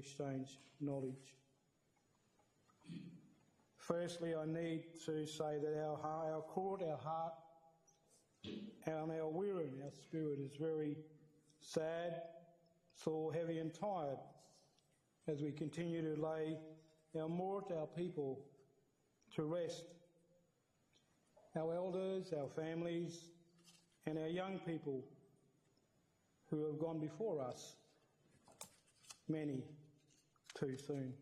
exchange knowledge. Firstly, I need to say that our court, our heart, and our wirin, our spirit, is very sad, sore, heavy and tired as we continue to lay our mort, our people, to rest. Our elders, our families, and our young people who have gone before us, many too soon.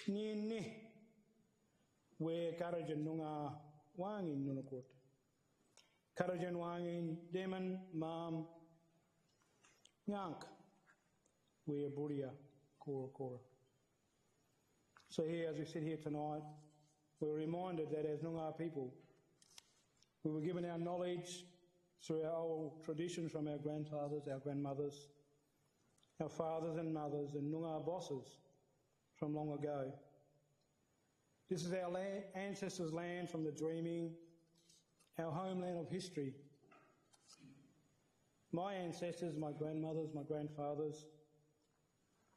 Ni we karajan nunga wangin nunakot. Karajan wangin deman mam nyank we buria kora. So here, as we sit here tonight, we're reminded that as Noongar people, we were given our knowledge through our old traditions from our grandfathers, our grandmothers, our fathers and mothers, and Noongar bosses from long ago. This is our ancestors' land from the dreaming, our homeland of history. My ancestors, my grandmothers, my grandfathers,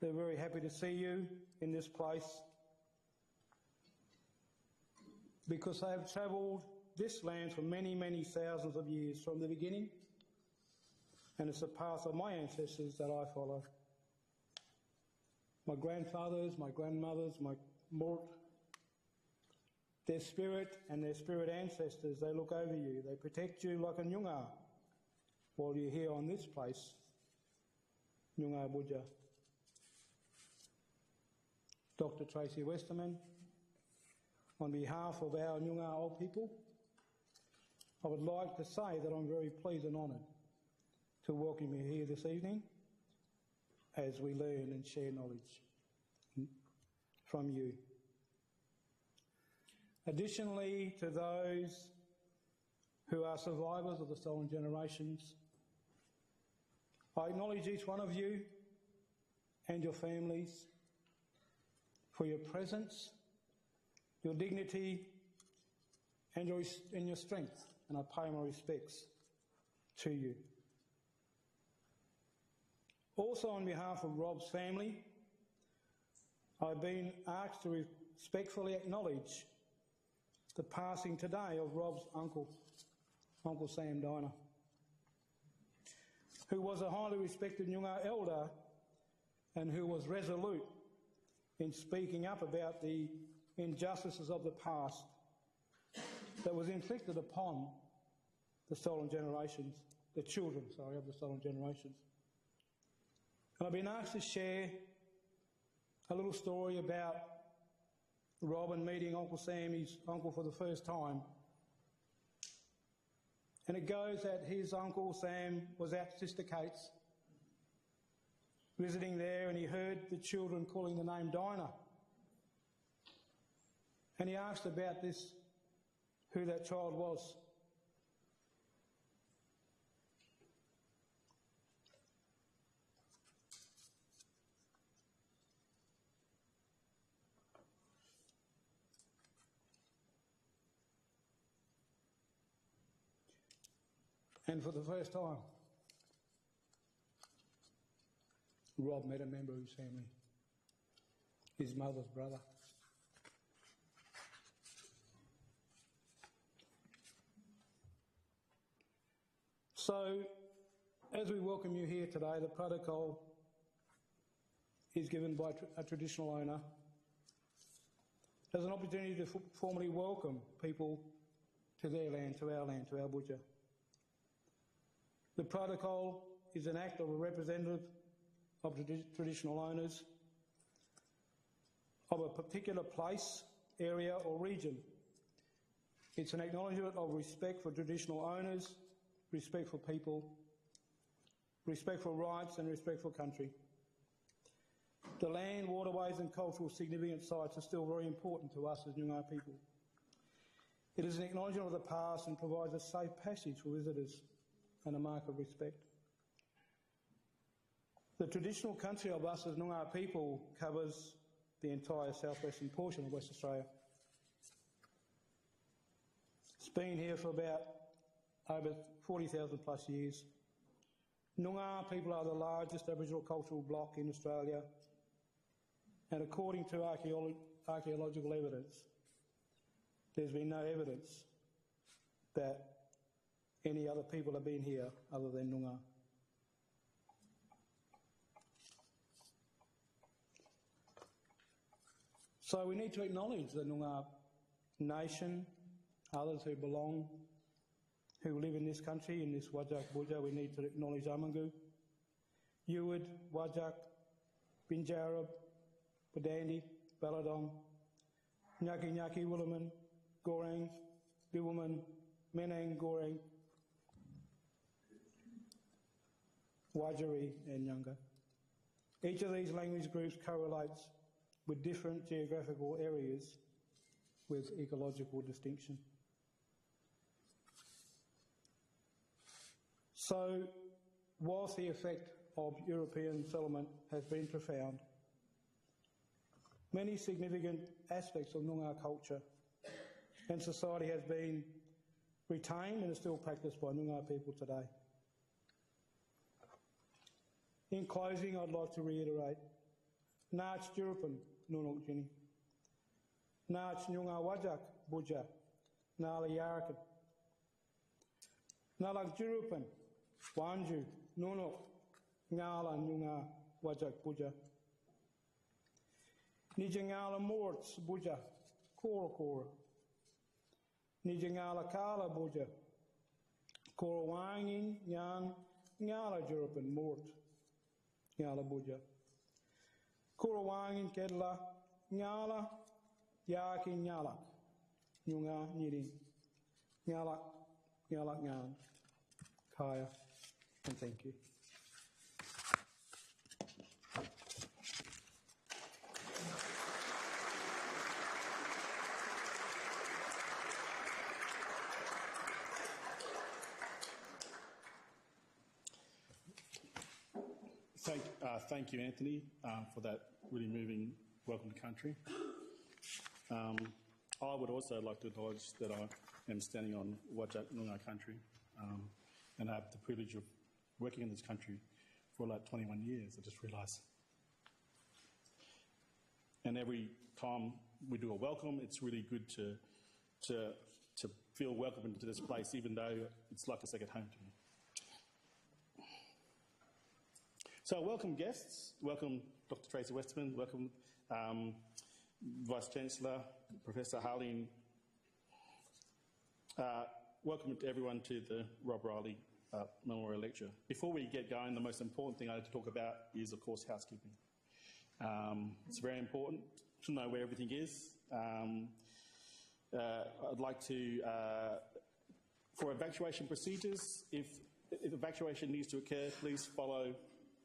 they're very happy to see you in this place because they have travelled this land for many, many thousands of years from the beginning, and it's the path of my ancestors that I follow. My grandfathers, my grandmothers, my mort, their spirit and their spirit ancestors, they look over you, they protect you like a Nyungar while you're here on this place, Nyungar Budja. Dr. Tracy Westerman, on behalf of our Nyungar old people, I would like to say that I'm very pleased and honoured to welcome you here this evening as we learn and share knowledge from you. Additionally, to those who are survivors of the stolen generations, I acknowledge each one of you and your families for your presence, your dignity and your strength, and I pay my respects to you. Also, on behalf of Rob's family, I've been asked to respectfully acknowledge the passing today of Rob's uncle, Uncle Sam Diner, who was a highly respected Nyungar elder and who was resolute in speaking up about the injustices of the past that was inflicted upon the stolen generations, the children, of the stolen generations. And I've been asked to share a little story about Robin meeting Uncle Sam, his uncle, for the first time. And it goes that his uncle Sam was at Sister Kate's, visiting there, and he heard the children calling the name Dinah. And he asked about this, who that child was. And for the first time, Rob met a member of his family, his mother's brother. So, as we welcome you here today, the protocol is given by a traditional owner as an opportunity to formally welcome people to their land, to our Budja. The protocol is an act of a representative of traditional owners of a particular place, area or region. It's an acknowledgement of respect for traditional owners, respect for people, respect for rights and respect for country. The land, waterways and cultural significant sites are still very important to us as Noongar people. It is an acknowledgement of the past and provides a safe passage for visitors and a mark of respect. The traditional country of us as Noongar people covers the entire southwestern portion of West Australia. It's been here for about over 40,000 plus years. Noongar people are the largest Aboriginal cultural bloc in Australia, and according to archaeological evidence, there's been no evidence that any other people have been here other than Noongar. So we need to acknowledge the Noongar nation, others who belong, who live in this country, in this Wajak Buja. We need to acknowledge Amangu, Yuwid, Wajak, Binjarab, Badandi, Baladong, Nyaki Nyaki, Willaman, Goreng, Biwilman, Menang, Goreng, Wajari and Yunga. Each of these language groups correlates with different geographical areas with ecological distinction. So, whilst the effect of European settlement has been profound, many significant aspects of Noongar culture and society has been retained and is still practiced by Noongar people today. In closing, I'd like to reiterate, Naach Jurupan, Nunuk Jini, Naach Noongar Wajak, Buja, Nala Yarakan, Nalak Jurupan, Wanju, Nunuk, Ngala Noongar Wajak Buja, Nijangala Morts Buja, Kora Kora, Nijangala Kala Buja, Kora Wangin, Yan, Ngala Jurupan Mort, Ngala Buja, Kora Wangin Kedla, Ngala, Yaki Nyalak, Nunga Nidin, Nyalak, Nyalak Ngan, Kaya, and thank you. Thank you, Anthony, for that really moving welcome to country. I would also like to acknowledge that I am standing on Wajak Noongar country and I have the privilege of working in this country for like 21 years, I just realised. And every time we do a welcome, it's really good to feel welcome into this place, even though it's like a second home to me. So welcome guests, welcome Dr. Tracy Westerman, welcome Vice-Chancellor, Professor Harleen. Welcome to everyone to the Rob Riley Memorial Lecture. Before we get going, the most important thing I have to talk about is, of course, housekeeping. It's very important to know where everything is. I'd like to, for evacuation procedures, if evacuation needs to occur, please follow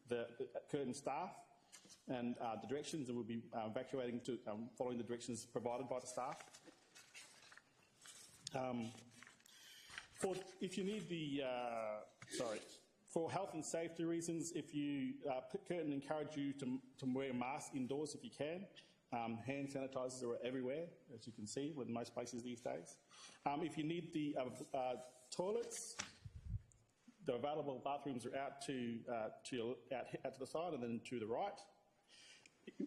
the Curtin staff and the directions, and we'll be evacuating to following the directions provided by the staff. If you need the, for health and safety reasons, if you, Curtin encourage you to wear a mask indoors if you can. Hand sanitizers are everywhere, as you can see, in most places these days. If you need the toilets, the available bathrooms are out to the side and then to the right.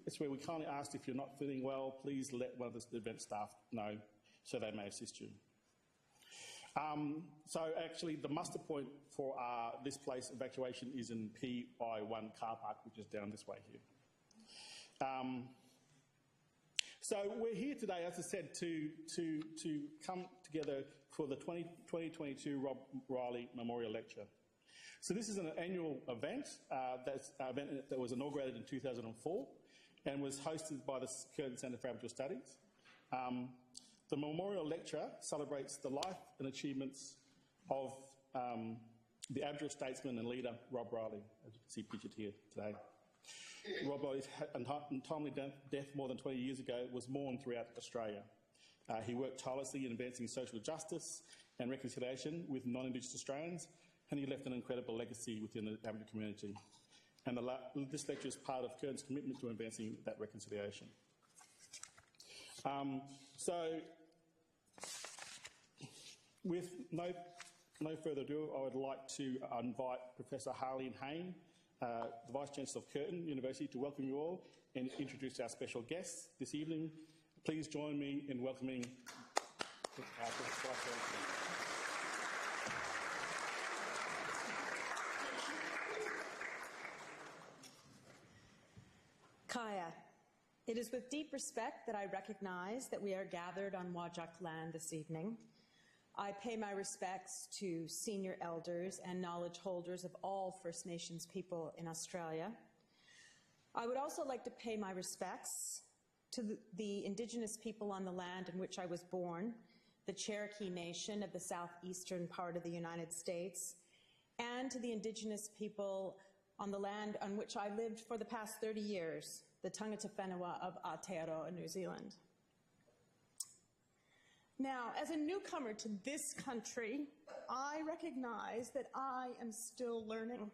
It's where we kindly asked, if you're not feeling well, please let one of the event staff know so they may assist you. So actually the muster point for this place evacuation is in PI1 car park, which is down this way here. So we're here today, as I said, to come together for the 2022 Rob Riley Memorial Lecture. So this is an annual event, that was inaugurated in 2004 and was hosted by the Curtin Centre for Aboriginal Studies. The Memorial Lecture celebrates the life and achievements of the Aboriginal statesman and leader Rob Riley, as you can see pictured here today. Rob Riley's untimely death more than 20 years ago was mourned throughout Australia. He worked tirelessly in advancing social justice and reconciliation with non-Indigenous Australians, and he left an incredible legacy within the Aboriginal community. And this lecture is part of Curtin's commitment to advancing that reconciliation. So, with no no further ado, I would like to invite Professor Harleen Hayne, the Vice-Chancellor of Curtin University, to welcome you all and introduce our special guests this evening. Please join me in welcoming our Vice-Chancellor. Kaya, it is with deep respect that I recognize that we are gathered on Whadjuk land this evening. I pay my respects to senior elders and knowledge holders of all First Nations people in Australia. I would also like to pay my respects to the Indigenous people on the land in which I was born, the Cherokee Nation of the southeastern part of the United States, and to the Indigenous people on the land on which I lived for the past 30 years, the Tangata Whenua of Aotearoa, New Zealand. Now, as a newcomer to this country, I recognize that I am still learning.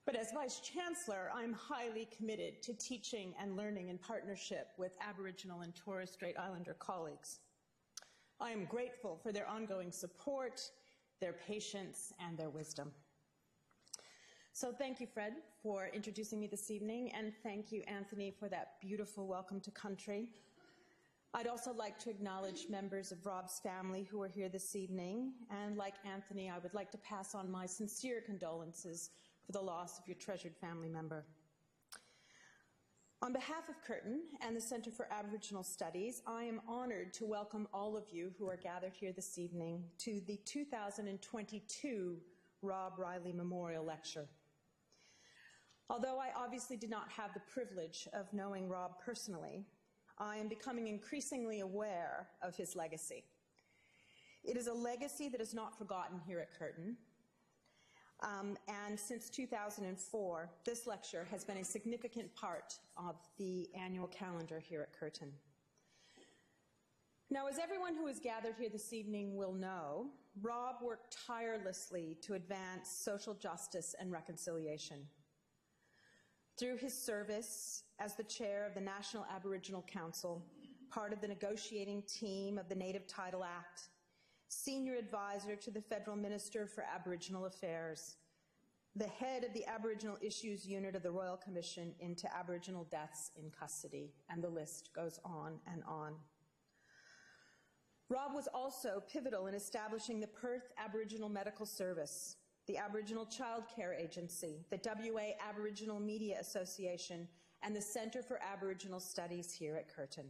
But as Vice-Chancellor, I'm highly committed to teaching and learning in partnership with Aboriginal and Torres Strait Islander colleagues. I am grateful for their ongoing support, their patience, and their wisdom. So thank you, Fred, for introducing me this evening, and thank you, Anthony, for that beautiful welcome to country. I'd also like to acknowledge members of Rob's family who are here this evening, and like Anthony, I would like to pass on my sincere condolences for the loss of your treasured family member. On behalf of Curtin and the Centre for Aboriginal Studies, I am honoured to welcome all of you who are gathered here this evening to the 2022 Rob Riley Memorial Lecture. Although I obviously did not have the privilege of knowing Rob personally, I am becoming increasingly aware of his legacy. It is a legacy that is not forgotten here at Curtin. And since 2004, this lecture has been a significant part of the annual calendar here at Curtin. Now, as everyone who is gathered here this evening will know, Rob worked tirelessly to advance social justice and reconciliation. Through his service as the chair of the National Aboriginal Council, part of the negotiating team of the Native Title Act, senior advisor to the Federal Minister for Aboriginal Affairs, the head of the Aboriginal Issues Unit of the Royal Commission into Aboriginal Deaths in Custody, and the list goes on and on. Rob was also pivotal in establishing the Perth Aboriginal Medical Service, the Aboriginal Child Care Agency, the WA Aboriginal Media Association, and the Centre for Aboriginal Studies here at Curtin.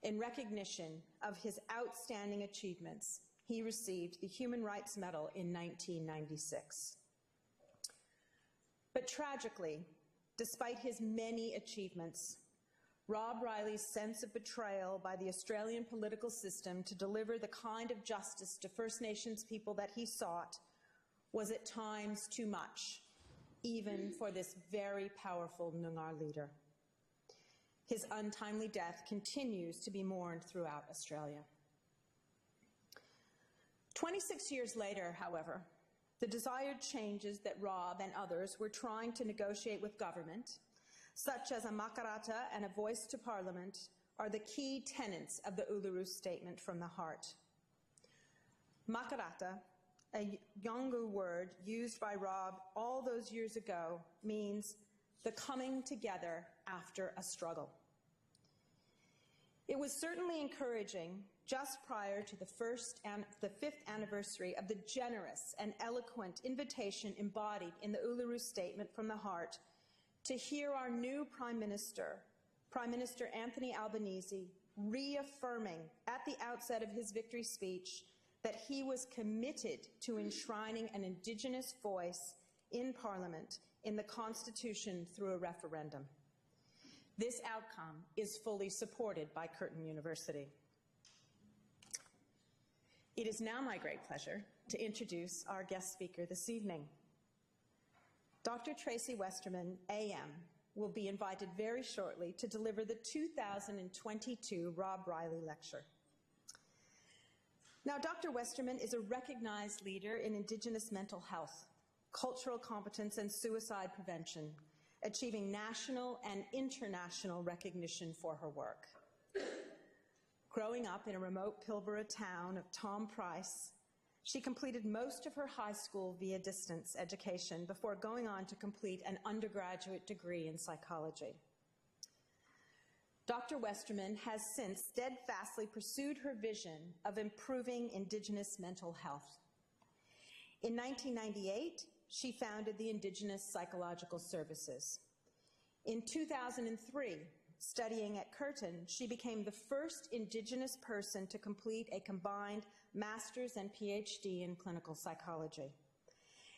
In recognition of his outstanding achievements, he received the Human Rights Medal in 1996. But tragically, despite his many achievements, Rob Riley's sense of betrayal by the Australian political system to deliver the kind of justice to First Nations people that he sought was at times too much, even for this very powerful Noongar leader. His untimely death continues to be mourned throughout Australia. 26 years later, however, the desired changes that Rob and others were trying to negotiate with government, such as a makarata and a voice to Parliament, are the key tenets of the Uluru Statement from the Heart. Makarata, a Yolngu word used by Rob all those years ago, means the coming together after a struggle. It was certainly encouraging, just prior to the 5th anniversary of the generous and eloquent invitation embodied in the Uluru Statement from the Heart, to hear our new Prime Minister Anthony Albanese, reaffirming at the outset of his victory speech that he was committed to enshrining an Indigenous voice in Parliament in the Constitution through a referendum. This outcome is fully supported by Curtin University. It is now my great pleasure to introduce our guest speaker this evening. Dr. Tracy Westerman, AM, will be invited very shortly to deliver the 2022 Rob Riley Lecture. Now, Dr. Westerman is a recognized leader in Indigenous mental health, cultural competence, and suicide prevention, achieving national and international recognition for her work. Growing up in a remote Pilbara town of Tom Price, She completed most of her high school via distance education before going on to complete an undergraduate degree in psychology. Dr. Westerman has since steadfastly pursued her vision of improving Indigenous mental health. In 1998, she founded the Indigenous Psychological Services. In 2003, studying at Curtin, she became the first Indigenous person to complete a combined master's and PhD in clinical psychology.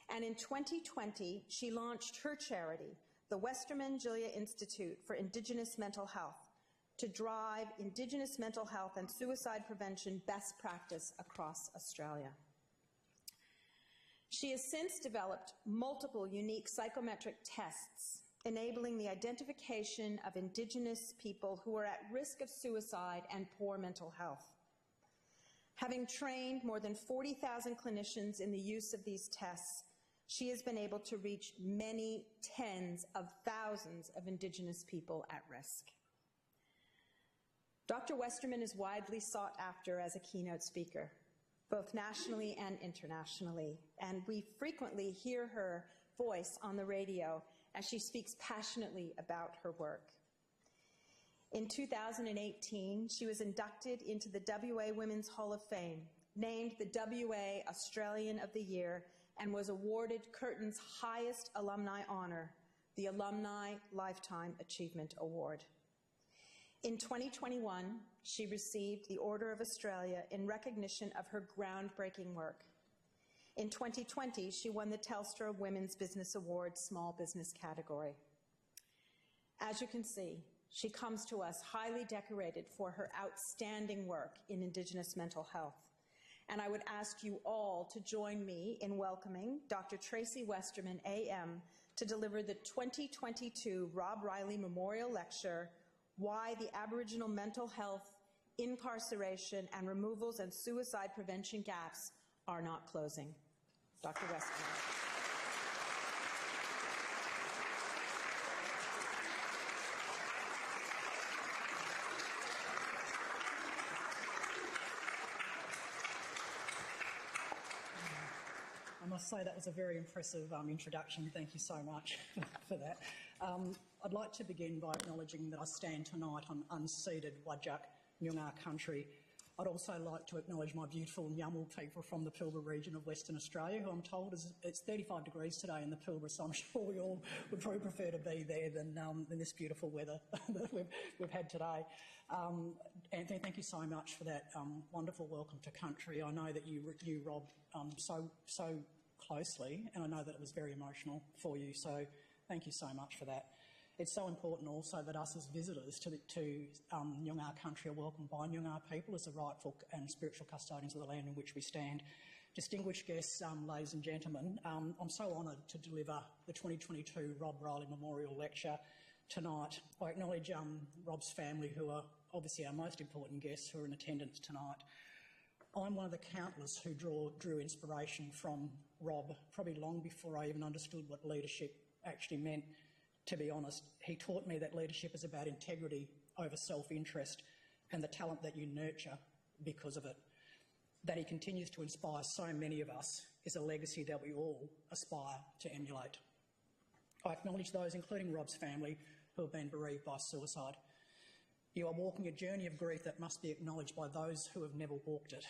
And in 2020, she launched her charity, the Westerman Julia Institute for Indigenous Mental Health, to drive Indigenous mental health and suicide prevention best practice across Australia. She has since developed multiple unique psychometric tests enabling the identification of Indigenous people who are at risk of suicide and poor mental health. Having trained more than 40,000 clinicians in the use of these tests, she has been able to reach many tens of thousands of Indigenous people at risk. Dr. Westerman is widely sought after as a keynote speaker, both nationally and internationally, and we frequently hear her voice on the radio as she speaks passionately about her work. In 2018, she was inducted into the WA Women's Hall of Fame, named the WA Australian of the Year, and was awarded Curtin's highest alumni honour, the Alumni Lifetime Achievement Award. In 2021, she received the Order of Australia in recognition of her groundbreaking work. In 2020, she won the Telstra Women's Business Award Small Business category. As you can see, she comes to us highly decorated for her outstanding work in Indigenous mental health. And I would ask you all to join me in welcoming Dr. Tracy Westerman, AM, to deliver the 2022 Rob Riley Memorial Lecture, Why the Aboriginal Mental Health, Incarceration and Removals and Suicide Prevention Gaps Are Not Closing. Dr. Westerman. I must say that was a very impressive introduction. Thank you so much for that. I'd like to begin by acknowledging that I stand tonight on unceded Whadjuk Noongar country. I'd also like to acknowledge my beautiful Nyamul people from the Pilbara region of Western Australia, who I'm told it's 35 degrees today in the Pilbara, so I'm sure we all would probably prefer to be there than this beautiful weather that we've had today. Anthony, thank you so much for that wonderful welcome to country. I know that you Rob, so closely, and I know that it was very emotional for you, so thank you so much for that. It's so important also that us as visitors to Noongar country are welcomed by Noongar people as the rightful and spiritual custodians of the land in which we stand. Distinguished guests, ladies and gentlemen, I'm so honoured to deliver the 2022 Rob Riley Memorial Lecture tonight. I acknowledge Rob's family, who are obviously our most important guests who are in attendance tonight. I'm one of the countless who drew inspiration from Rob, probably long before I even understood what leadership actually meant. To be honest, he taught me that leadership is about integrity over self-interest and the talent that you nurture because of it. That he continues to inspire so many of us is a legacy that we all aspire to emulate. I acknowledge those, including Rob's family, who have been bereaved by suicide. You are walking a journey of grief that must be acknowledged by those who have never walked it.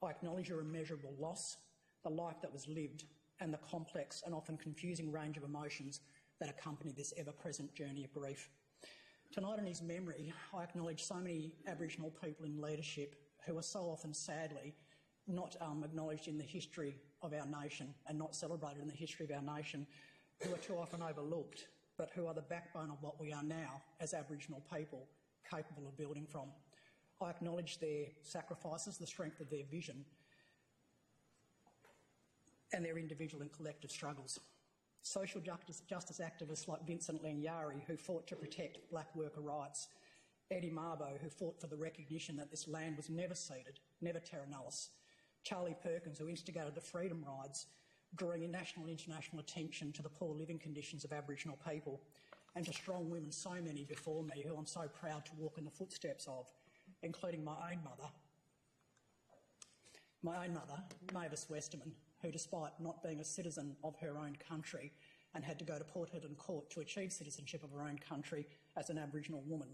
I acknowledge your immeasurable loss, the life that was lived, and the complex and often confusing range of emotions that accompany this ever-present journey of grief. Tonight, in his memory, I acknowledge so many Aboriginal people in leadership who are so often, sadly, not acknowledged in the history of our nation and not celebrated in the history of our nation, who are too often overlooked, but who are the backbone of what we are now as Aboriginal people, capable of building from. I acknowledge their sacrifices, the strength of their vision, and their individual and collective struggles. Social justice activists like Vincent Lenyari, who fought to protect black worker rights, Eddie Mabo, who fought for the recognition that this land was never ceded, never terra nullius, Charlie Perkins, who instigated the freedom rides, drawing national and international attention to the poor living conditions of Aboriginal people, and to strong women, so many before me, who I'm so proud to walk in the footsteps of, including my own mother. My own mother, Mavis Westerman, who, despite not being a citizen of her own country and had to go to Port Hedland Court to achieve citizenship of her own country as an Aboriginal woman,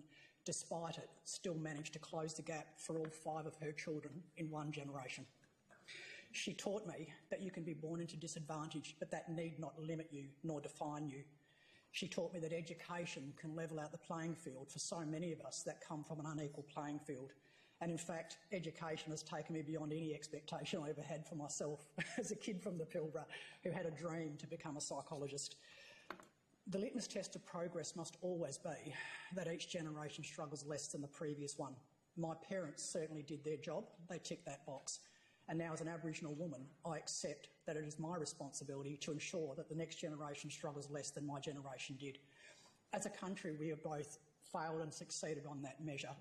despite it, still managed to close the gap for all 5 of her children in one generation. She taught me that you can be born into disadvantage, but that need not limit you nor define you. She taught me that education can level out the playing field for so many of us that come from an unequal playing field. And in fact, education has taken me beyond any expectation I ever had for myself as a kid from the Pilbara who had a dream to become a psychologist. The litmus test of progress must always be that each generation struggles less than the previous one. My parents certainly did their job. They ticked that box. And now as an Aboriginal woman, I accept that it is my responsibility to ensure that the next generation struggles less than my generation did. As a country, we have both failed and succeeded on that measure.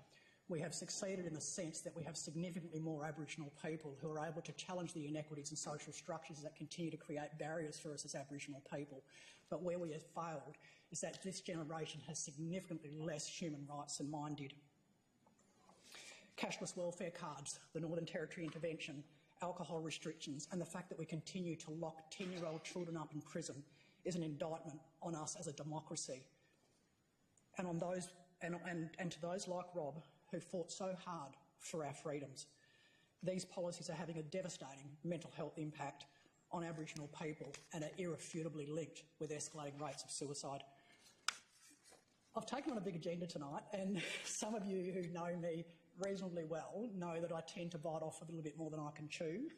We have succeeded in the sense that we have significantly more Aboriginal people who are able to challenge the inequities and social structures that continue to create barriers for us as Aboriginal people. But where we have failed is that this generation has significantly less human rights than mine did. Cashless welfare cards, the Northern Territory intervention, alcohol restrictions and the fact that we continue to lock 10-year-old children up in prison is an indictment on us as a democracy. And on those and to those like Rob who fought so hard for our freedoms, these policies are having a devastating mental health impact on Aboriginal people and are irrefutably linked with escalating rates of suicide. I've taken on a big agenda tonight, and some of you who know me reasonably well know that I tend to bite off a little bit more than I can chew.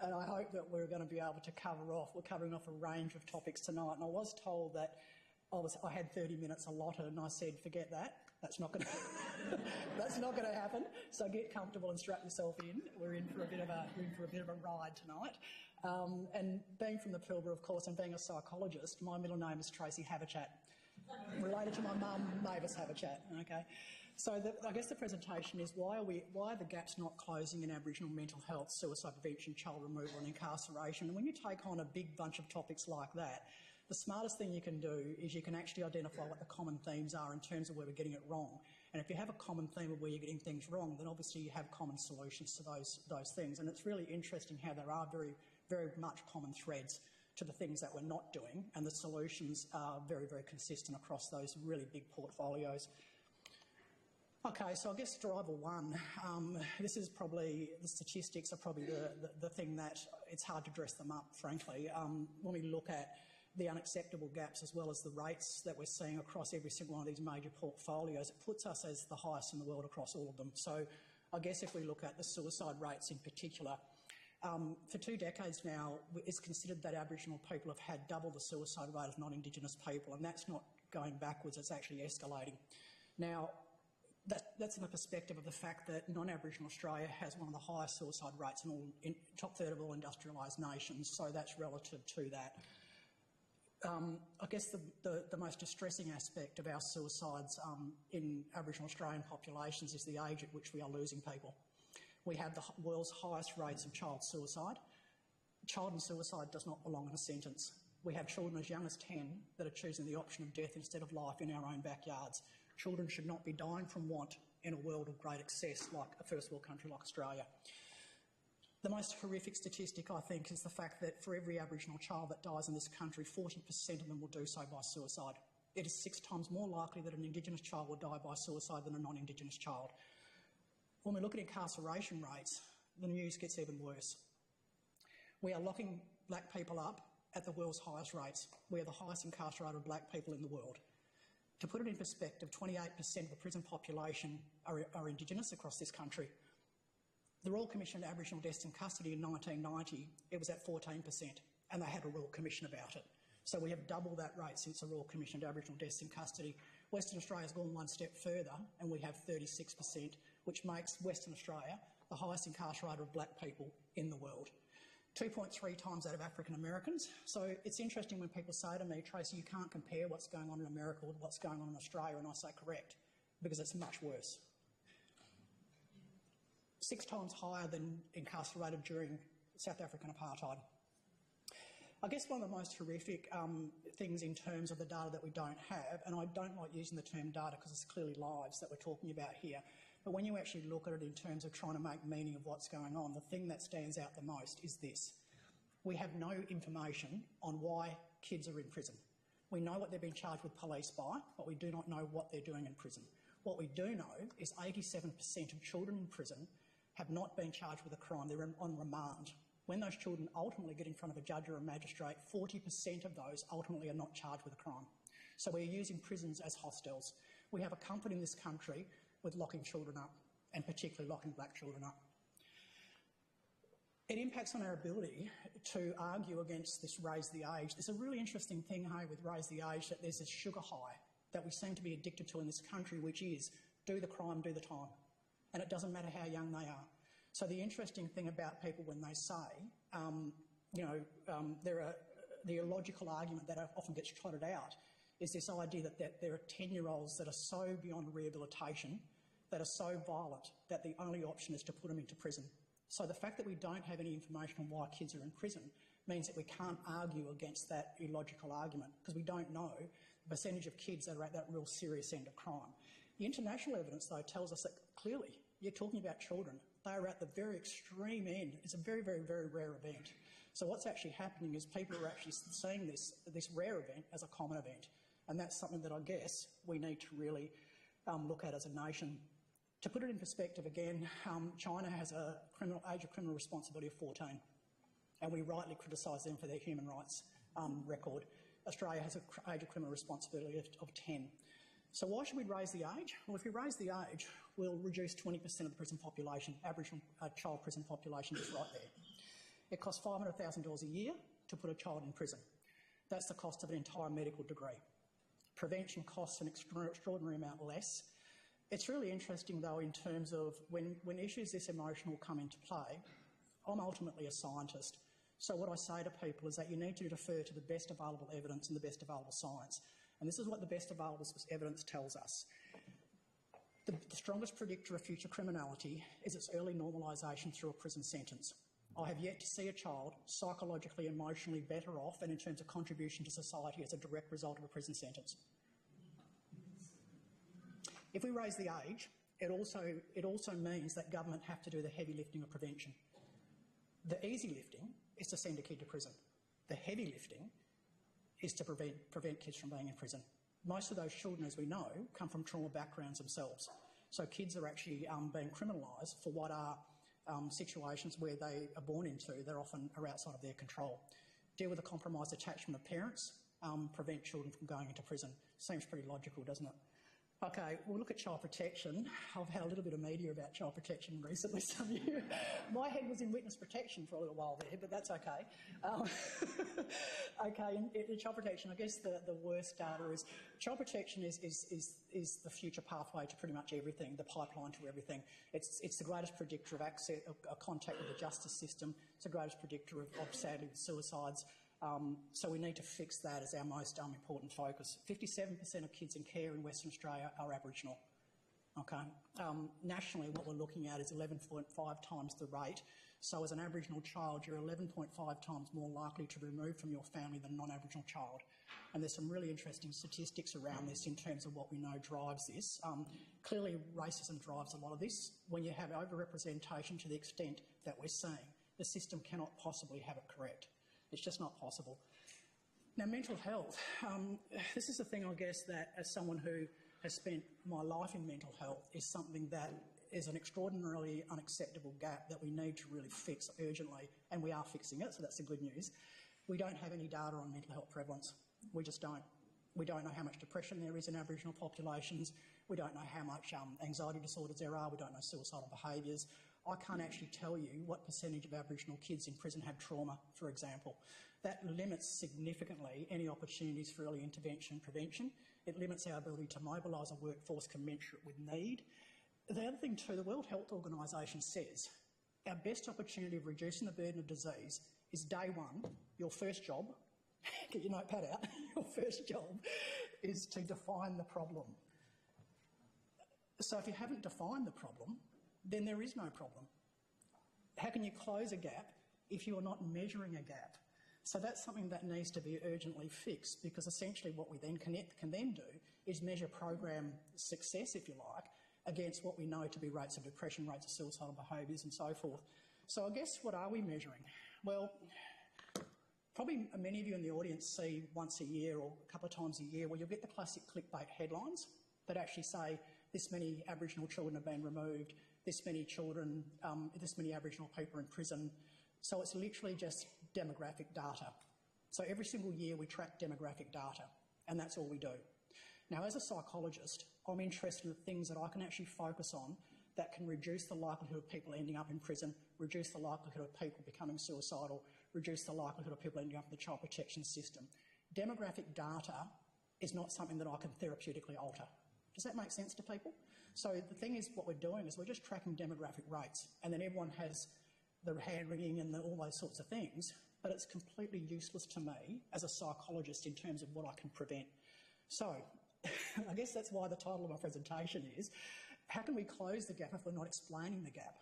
And I hope that we're going to be able to we're covering off a range of topics tonight. And I was told that I had 30 minutes allotted, and I said, forget that. That's not going to that's not going to happen. So get comfortable and strap yourself in. We're in for a bit of a ride tonight. And being from the Pilbara, of course, and being a psychologist, my middle name is Tracy Haverchat, related to my mum, Mavis Haverchat. Okay. So I guess the presentation is why are the gaps not closing in Aboriginal mental health, suicide prevention, child removal and incarceration? And when you take on a big bunch of topics like that, the smartest thing you can do is you can actually identify what the common themes are in terms of where we're getting it wrong. And if you have a common theme of where you're getting things wrong, then obviously you have common solutions to those things. And it's really interesting how there are very, very much common threads to the things that we're not doing, and the solutions are very, very consistent across those really big portfolios. Okay, so I guess driver one, this is probably, the statistics are probably the thing that it's hard to dress them up, frankly. When we look at the unacceptable gaps as well as the rates that we're seeing across every single one of these major portfolios, it puts us as the highest in the world across all of them. So I guess if we look at the suicide rates in particular, for 2 decades now, it's considered that Aboriginal people have had double the suicide rate of non-Indigenous people, and that's not going backwards, it's actually escalating. Now, that's in the perspective of the fact that non-Aboriginal Australia has one of the highest suicide rates in top third of all industrialised nations, so that's relative to that. I guess the most distressing aspect of our suicides in Aboriginal Australian populations is the age at which we are losing people. We have the world's highest rates of child suicide. Child and suicide does not belong in a sentence. We have children as young as 10 that are choosing the option of death instead of life in our own backyards. Children should not be dying from want in a world of great excess like a first world country like Australia. The most horrific statistic, I think, is the fact that for every Aboriginal child that dies in this country, 40% of them will do so by suicide. It is 6 times more likely that an Indigenous child will die by suicide than a non-Indigenous child. When we look at incarceration rates, the news gets even worse. We are locking black people up at the world's highest rates. We are the highest incarcerated black people in the world. To put it in perspective, 28% of the prison population are Indigenous across this country. The Royal Commission of Aboriginal Deaths in Custody in 1990, it was at 14%, and they had a Royal Commission about it. So we have doubled that rate since the Royal Commission of Aboriginal Deaths in Custody. Western Australia's gone one step further, and we have 36%, which makes Western Australia the highest incarcerated black people in the world. 2.3 times that of African Americans. So it's interesting when people say to me, Tracy, you can't compare what's going on in America with what's going on in Australia, and I say correct, because it's much worse. 6 times higher than incarcerated during South African apartheid. I guess one of the most horrific things in terms of the data that we don't have, and I don't like using the term data because it's clearly lives that we're talking about here, But when you actually look at it in terms of trying to make meaning of what's going on, the thing that stands out the most is this. We have no information on why kids are in prison. We know what they're being charged with police by, but we do not know what they're doing in prison. What we do know is 87% of children in prison have not been charged with a crime. They're on remand. When those children ultimately get in front of a judge or a magistrate, 40% of those ultimately are not charged with a crime. So we're using prisons as hostels. We have a comfort in this country with locking children up, and particularly locking black children up. It impacts on our ability to argue against this raise the age. There's a really interesting thing, hey, with raise the age, that there's this sugar high that we seem to be addicted to in this country, which is do the crime, do the time. And it doesn't matter how young they are. So the interesting thing about people when they say, the illogical argument that often gets trotted out is this idea that there are 10-year-olds that are so beyond rehabilitation, that are so violent, that the only option is to put them into prison. So the fact that we don't have any information on why kids are in prison means that we can't argue against that illogical argument, because we don't know the percentage of kids that are at that real serious end of crime. The international evidence, though, tells us that clearly you're talking about children. They are at the very extreme end. It's a very, very, very rare event. So what's actually happening is people are actually seeing this rare event as a common event. And that's something that I guess we need to really look at as a nation. To put it in perspective again, China has a age of criminal responsibility of 14, and we rightly criticise them for their human rights record. Australia has an age of criminal responsibility of 10. So why should we raise the age? Well, if we raise the age, we'll reduce 20% of the prison population, Aboriginal child prison population, just right there. It costs $500,000 a year to put a child in prison. That's the cost of an entire medical degree. Prevention costs an extraordinary amount less. It's really interesting, though, in terms of when issues this emotional come into play. I'm ultimately a scientist. So what I say to people is that you need to defer to the best available evidence and the best available science. And this is what the best available evidence tells us. The strongest predictor of future criminality is its early normalisation through a prison sentence. I have yet to see a child psychologically, emotionally better off and in terms of contribution to society as a direct result of a prison sentence. If we raise the age, it also means that government have to do the heavy lifting of prevention. The easy lifting is to send a kid to prison. The heavy lifting is to prevent kids from being in prison. Most of those children, as we know, come from trauma backgrounds themselves. So kids are actually being criminalised for what are situations where they are born into that often are outside of their control. Deal with the compromised attachment of parents, prevent children from going into prison. Seems pretty logical, doesn't it? Okay, we'll look at child protection. I've had a little bit of media about child protection recently, some of you. My head was in witness protection for a little while there, but that's okay. Okay, in child protection, I guess the worst data is child protection is the future pathway to pretty much everything, the pipeline to everything. It's the greatest predictor of access, of contact with the justice system. It's the greatest predictor of sadly, suicides. So we need to fix that as our most important focus. 57% of kids in care in Western Australia are Aboriginal. Okay. Nationally, what we're looking at is 11.5 times the rate. So as an Aboriginal child, you're 11.5 times more likely to be removed from your family than a non-Aboriginal child. And there's some really interesting statistics around this in terms of what we know drives this. Clearly, racism drives a lot of this. When you have overrepresentation to the extent that we're seeing, the system cannot possibly have it correct. It's just not possible. Now, mental health. This is the thing, I guess, that as someone who has spent my life in mental health is something that is an extraordinarily unacceptable gap that we need to really fix urgently, and we are fixing it, so that's the good news. We don't have any data on mental health prevalence. We just don't. We don't know how much depression there is in Aboriginal populations. We don't know how much anxiety disorders there are. We don't know suicidal behaviours. I can't actually tell you what percentage of Aboriginal kids in prison have trauma, for example. That limits significantly any opportunities for early intervention and prevention. It limits our ability to mobilise a workforce commensurate with need. The other thing too, the World Health Organisation says our best opportunity of reducing the burden of disease is day one, your first job, get your notepad out, your first job is to define the problem. So if you haven't defined the problem, then there is no problem. How can you close a gap if you are not measuring a gap? So that's something that needs to be urgently fixed, because essentially what we then can then do is measure program success, if you like, against what we know to be rates of depression, rates of suicidal behaviours and so forth. So I guess what are we measuring? Well, probably many of you in the audience see once a year or a couple of times a year where you'll get the classic clickbait headlines that actually say this many Aboriginal children have been removed, this many children, this many Aboriginal people are in prison. So it's literally just demographic data. So every single year we track demographic data, and that's all we do. Now, as a psychologist, I'm interested in the things that I can actually focus on that can reduce the likelihood of people ending up in prison, reduce the likelihood of people becoming suicidal, reduce the likelihood of people ending up in the child protection system. Demographic data is not something that I can therapeutically alter. Does that make sense to people? So the thing is, what we're doing is we're just tracking demographic rates, and then everyone has the hand-wringing and all those sorts of things, but it's completely useless to me as a psychologist in terms of what I can prevent. So I guess that's why the title of my presentation is, how can we close the gap if we're not explaining the gap?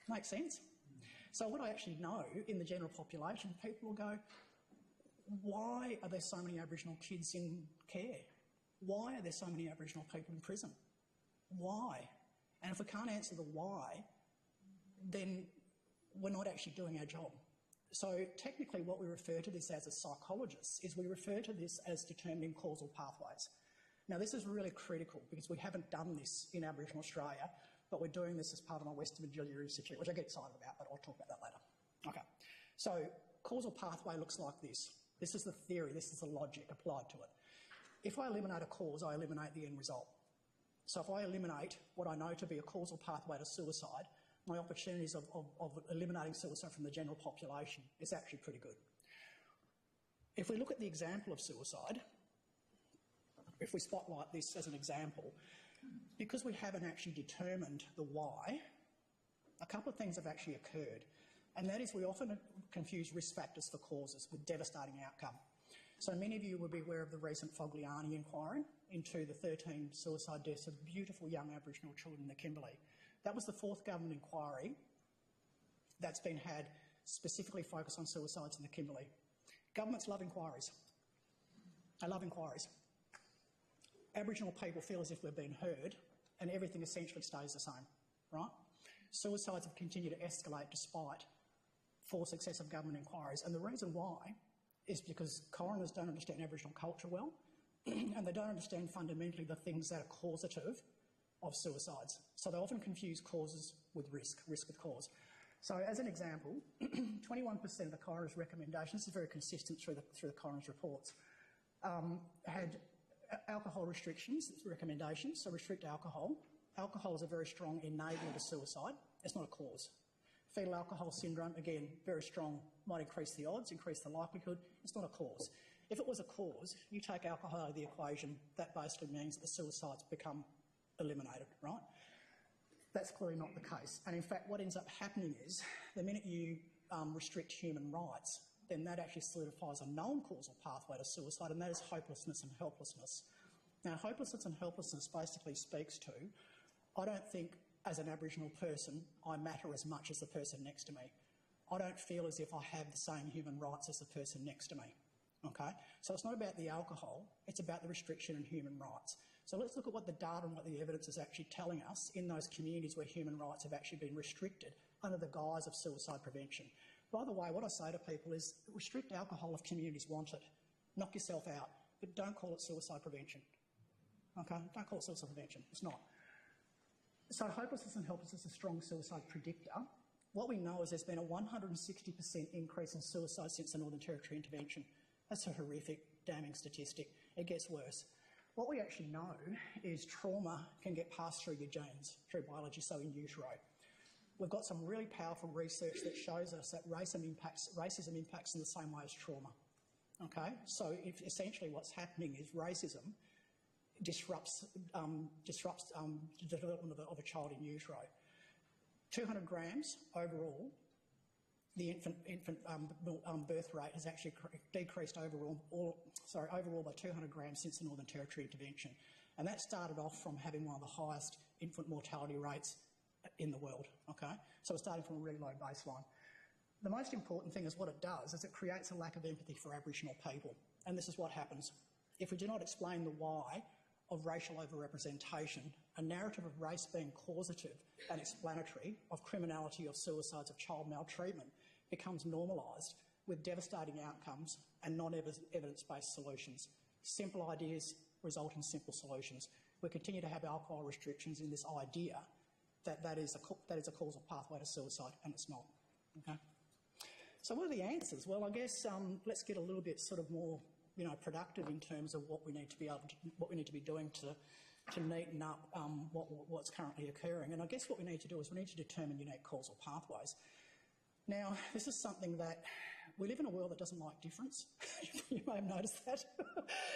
Makes sense? So what I actually know in the general population, people will go, why are there so many Aboriginal kids in care? Why are there so many Aboriginal people in prison? Why? And if we can't answer the why, then we're not actually doing our job. So technically what we refer to this as psychologists is we refer to this as determining causal pathways. Now this is really critical because we haven't done this in Aboriginal Australia, but we're doing this as part of my Western Virginia Institute, which I get excited about, but I'll talk about that later. Okay, so causal pathway looks like this. This is the theory, this is the logic applied to it. If I eliminate a cause, I eliminate the end result. So if I eliminate what I know to be a causal pathway to suicide, my opportunities of eliminating suicide from the general population is actually pretty good. If we look at the example of suicide, if we spotlight this as an example, because we haven't actually determined the why, a couple of things have actually occurred, and that is we often confuse risk factors for causes with devastating outcome. So many of you will be aware of the recent Fogliani inquiry into the 13 suicide deaths of beautiful young Aboriginal children in the Kimberley. That was the fourth government inquiry that's been had specifically focused on suicides in the Kimberley. Governments love inquiries. They love inquiries. Aboriginal people feel as if we've been heard and everything essentially stays the same, right? Suicides have continued to escalate despite 4 successive government inquiries, and the reason why is because coroners don't understand Aboriginal culture well and they don't understand fundamentally the things that are causative of suicides. So they often confuse causes with risk with cause. So as an example, 21% of the coroner's recommendations, this is very consistent through the coroner's reports, had alcohol restrictions, recommendations, so restrict alcohol. Alcohol is a very strong enabler to suicide. It's not a cause. Fetal alcohol syndrome, again, very strong, might increase the odds, increase the likelihood. It's not a cause. If it was a cause, you take alcohol out of the equation, that basically means that the suicides become eliminated, right? That's clearly not the case. And in fact, what ends up happening is the minute you restrict human rights, then that actually solidifies a known causal pathway to suicide, and that is hopelessness and helplessness. Now, hopelessness and helplessness basically speaks to, I don't think as an Aboriginal person I matter as much as the person next to me. I don't feel as if I have the same human rights as the person next to me. Okay? So it's not about the alcohol, it's about the restriction in human rights. So let's look at what the data and what the evidence is actually telling us in those communities where human rights have actually been restricted under the guise of suicide prevention. By the way, what I say to people is restrict alcohol if communities want it. Knock yourself out, but don't call it suicide prevention. Okay? Don't call it suicide prevention. It's not. So hopelessness and helplessness is a strong suicide predictor. What we know is there's been a 160% increase in suicide since the Northern Territory intervention. That's a horrific, damning statistic. It gets worse. What we actually know is trauma can get passed through your genes, through biology, so in utero. We've got some really powerful research that shows us that racism impacts in the same way as trauma. Okay? So essentially what's happening is racism disrupts the development of a child in utero. 200 grams overall, the infant birth rate has actually decreased overall by 200 grams since the Northern Territory intervention. And that started off from having one of the highest infant mortality rates in the world, okay? So we're starting from a really low baseline. The most important thing is what it does is it creates a lack of empathy for Aboriginal people. And this is what happens. If we do not explain the why of racial overrepresentation, a narrative of race being causative and explanatory of criminality, of suicides, of child maltreatment becomes normalised with devastating outcomes and non-evidence-based solutions. Simple ideas result in simple solutions. We continue to have alcohol restrictions in this idea that is a causal pathway to suicide, and it's not. Okay? So what are the answers? Well, I guess let's get a little bit sort of more, productive in terms of what we need to be doing to neaten up what's currently occurring. And I guess what we need to do is we need to determine unique causal pathways. Now, this is something that we live in a world that doesn't like difference. You may have noticed that.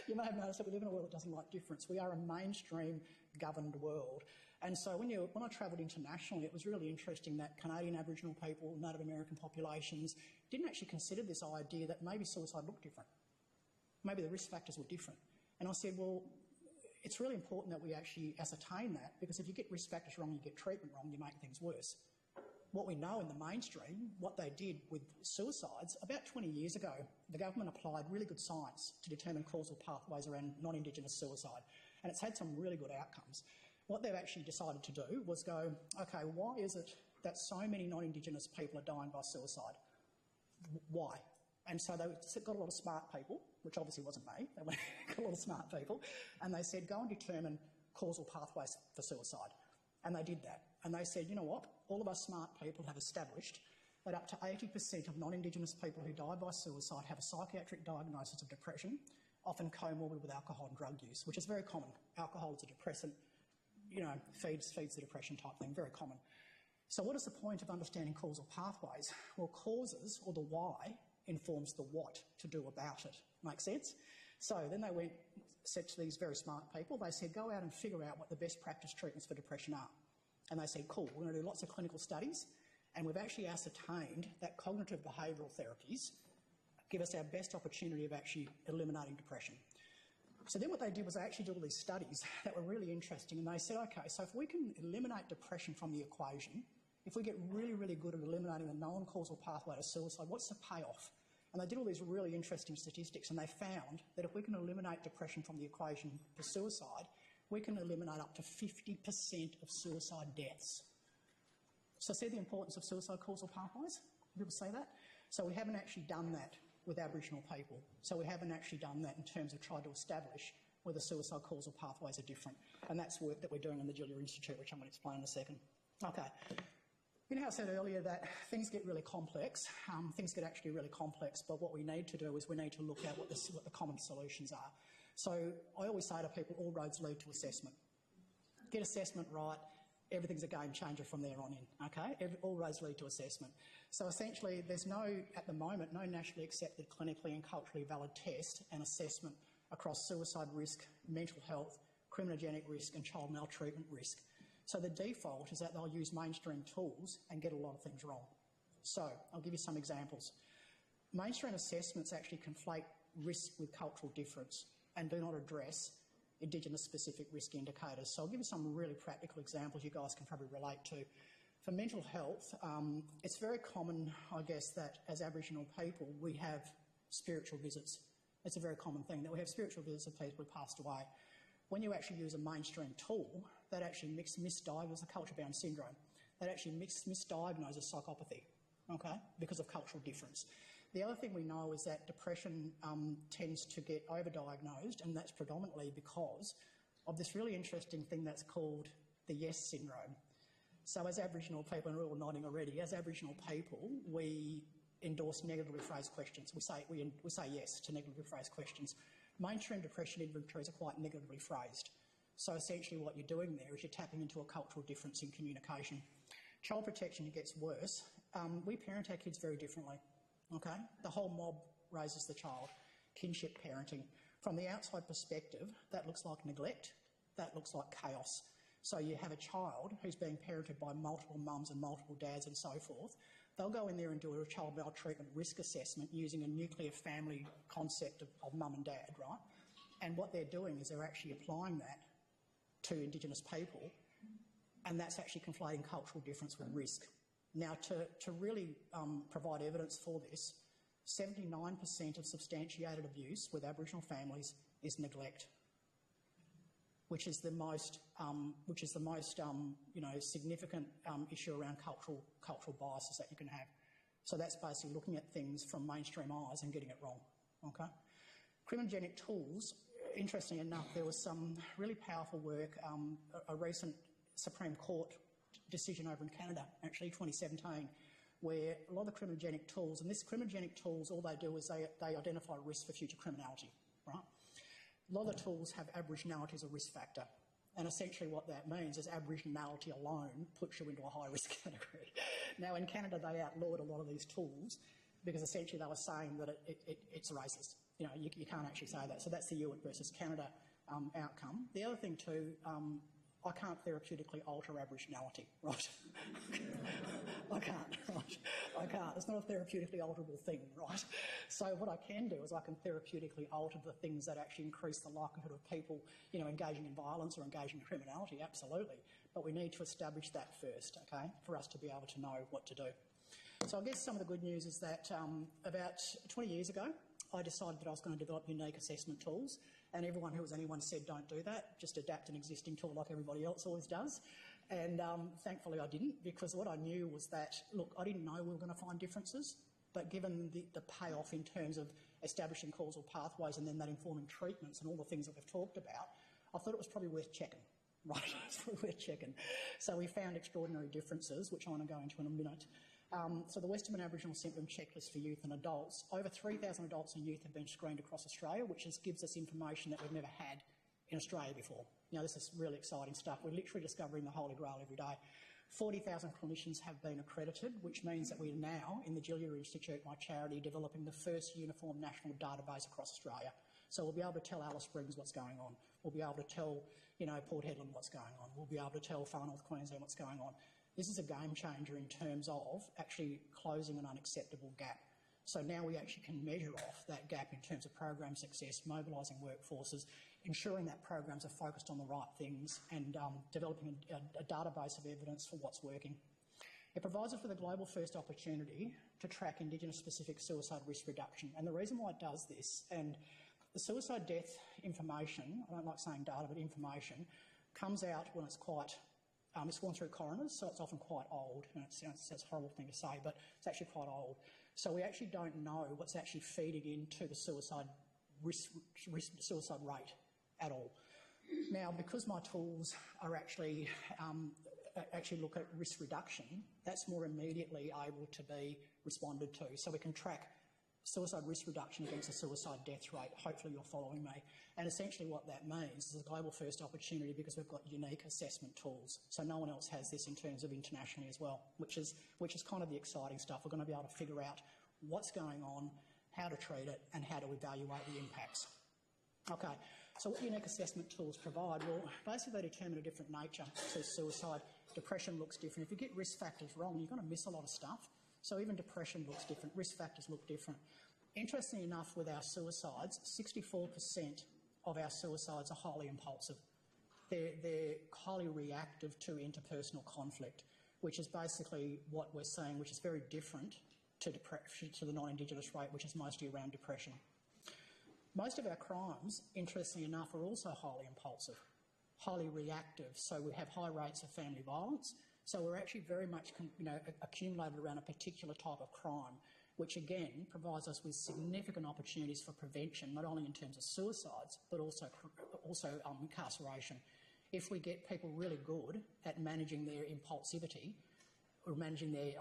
You may have noticed that we live in a world that doesn't like difference. We are a mainstream governed world. And so when I travelled internationally, it was really interesting that Canadian Aboriginal people, Native American populations didn't actually consider this idea that maybe suicide looked different. Maybe the risk factors were different. And I said, well, it's really important that we actually ascertain that, because if you get risk factors wrong, you get treatment wrong, you make things worse. What we know in the mainstream, what they did with suicides, about 20 years ago, the government applied really good science to determine causal pathways around non-Indigenous suicide, and it's had some really good outcomes. What they've actually decided to do was go, okay, why is it that so many non-Indigenous people are dying by suicide? Why? And so they got a lot of smart people, which obviously wasn't me, they got a lot of smart people, and they said, go and determine causal pathways for suicide. And they did that. And they said, you know what, all of us smart people have established that up to 80% of non-Indigenous people who die by suicide have a psychiatric diagnosis of depression, often comorbid with alcohol and drug use, which is very common. Alcohol is a depressant, feeds the depression type thing, very common. So what is the point of understanding causal pathways? Well, causes, or the why, informs the what to do about it. Make sense? So then they said to these very smart people, they said, go out and figure out what the best practice treatments for depression are. And they said, cool, we're going to do lots of clinical studies, and we've actually ascertained that cognitive behavioural therapies give us our best opportunity of actually eliminating depression. So then what they did was they actually did all these studies that were really interesting, and they said, okay, so if we can eliminate depression from the equation, if we get really, really good at eliminating the known causal pathway to suicide, what's the payoff? And they did all these really interesting statistics, and they found that if we can eliminate depression from the equation for suicide, we can eliminate up to 50% of suicide deaths. So see the importance of suicide causal pathways? People say that? So we haven't actually done that with Aboriginal people. So we haven't actually done that in terms of trying to establish whether suicide causal pathways are different. And that's work that we're doing in the Julia Institute, which I'm going to explain in a second. Okay. You know how I said earlier that things get really complex. Things get actually really complex, but what we need to do is we need to look at what the common solutions are. So I always say to people, all roads lead to assessment. Get assessment right, everything's a game changer from there on in, okay? All roads lead to assessment. So essentially there's at the moment, no nationally accepted clinically and culturally valid test and assessment across suicide risk, mental health, criminogenic risk and child maltreatment risk. So the default is that they'll use mainstream tools and get a lot of things wrong. So I'll give you some examples. Mainstream assessments actually conflate risk with cultural difference and do not address Indigenous specific risk indicators. So I'll give you some really practical examples you guys can probably relate to. For mental health, it's very common, I guess, that as Aboriginal people we have spiritual visits. It's a very common thing that we have spiritual visits of people who passed away. When you actually use a mainstream tool, that actually misdiagnoses a culture-bound syndrome. That actually misdiagnoses psychopathy, okay, because of cultural difference. The other thing we know is that depression tends to get overdiagnosed, and that's predominantly because of this really interesting thing that's called the yes syndrome. So as Aboriginal people, and we're all nodding already, as Aboriginal people, we endorse negatively phrased questions. We say yes to negatively phrased questions. Mainstream depression inventories are quite negatively phrased. So essentially what you're doing there is you're tapping into a cultural difference in communication. Child protection gets worse. We parent our kids very differently. Okay? The whole mob raises the child. Kinship parenting. From the outside perspective, that looks like neglect. That looks like chaos. So you have a child who's being parented by multiple mums and multiple dads and so forth. They'll go in there and do a child maltreatment risk assessment using a nuclear family concept of mum and dad, right? And what they're doing is they're actually applying that to Indigenous people, and that's actually conflating cultural difference with risk. Now, to really provide evidence for this, 79% of substantiated abuse with Aboriginal families is neglect. which is the most significant issue around cultural biases that you can have. So that's basically looking at things from mainstream eyes and getting it wrong. Okay, criminogenic tools. Interestingly enough, there was some really powerful work. A recent Supreme Court decision over in Canada, actually 2017, where a lot of the criminogenic tools, and this criminogenic tools, all they do is they identify risk for future criminality, right? A lot of the tools have Aboriginality as a risk factor, and essentially what that means is Aboriginality alone puts you into a high-risk category. Now, in Canada, they outlawed a lot of these tools because essentially they were saying that it's racist. You know, you can't actually say that. So that's the US versus Canada outcome. The other thing too, I can't therapeutically alter Aboriginality, right? I can't, right? I can't. It's not a therapeutically alterable thing, right? So what I can do is I can therapeutically alter the things that actually increase the likelihood of people, you know, engaging in violence or engaging in criminality, absolutely. But we need to establish that first, okay, for us to be able to know what to do. So I guess some of the good news is that about 20 years ago, I decided that I was going to develop unique assessment tools, and everyone who was anyone said don't do that, just adapt an existing tool like everybody else always does. And thankfully I didn't, because what I knew was that, look, I didn't know we were going to find differences, but given the payoff in terms of establishing causal pathways and then that informing treatments and all the things that we've talked about, I thought it was probably worth checking. Right, it's probably worth checking. So we found extraordinary differences, which I want to go into in a minute. So the Westerman Aboriginal Symptom Checklist for youth and adults, over 3,000 adults and youth have been screened across Australia, which gives us information that we've never had in Australia before. You know, this is really exciting stuff. We're literally discovering the Holy Grail every day. 40,000 clinicians have been accredited, which means that we are now, in the Julia Institute, my charity, developing the first uniform national database across Australia. So we'll be able to tell Alice Springs what's going on. We'll be able to tell, you know, Port Hedland what's going on. We'll be able to tell Far North Queensland what's going on. This is a game changer in terms of actually closing an unacceptable gap. So now we actually can measure off that gap in terms of program success, mobilising workforces, ensuring that programs are focused on the right things, and developing a database of evidence for what's working. It provides us with a global first opportunity to track Indigenous-specific suicide risk reduction. And the reason why it does this, and the suicide death information, I don't like saying data, but information, comes out when it's quite, it's gone through coroners, so it's often quite old. And it sounds, that's a horrible thing to say, but it's actually quite old. So we actually don't know what's actually feeding into the suicide suicide rate at all. Now, because my tools are actually look at risk reduction, that's more immediately able to be responded to. So we can track suicide risk reduction against a suicide death rate. Hopefully you're following me. And essentially what that means is a global first opportunity because we've got unique assessment tools. So no one else has this in terms of internationally as well, which is kind of the exciting stuff. We're going to be able to figure out what's going on, how to treat it, and how to evaluate the impacts. Okay, so what unique assessment tools provide? Well, basically they determine a different nature to suicide. Depression looks different. If you get risk factors wrong, you're going to miss a lot of stuff. So even depression looks different, risk factors look different. Interestingly enough, with our suicides, 64% of our suicides are highly impulsive. They're highly reactive to interpersonal conflict, which is basically what we're saying, which is very different to depression, to the non-Indigenous rate, which is mostly around depression. Most of our crimes, interestingly enough, are also highly impulsive, highly reactive. So we have high rates of family violence. So we're actually very much, accumulated around a particular type of crime, which again provides us with significant opportunities for prevention, not only in terms of suicides, but also incarceration. If we get people really good at managing their impulsivity, or managing their,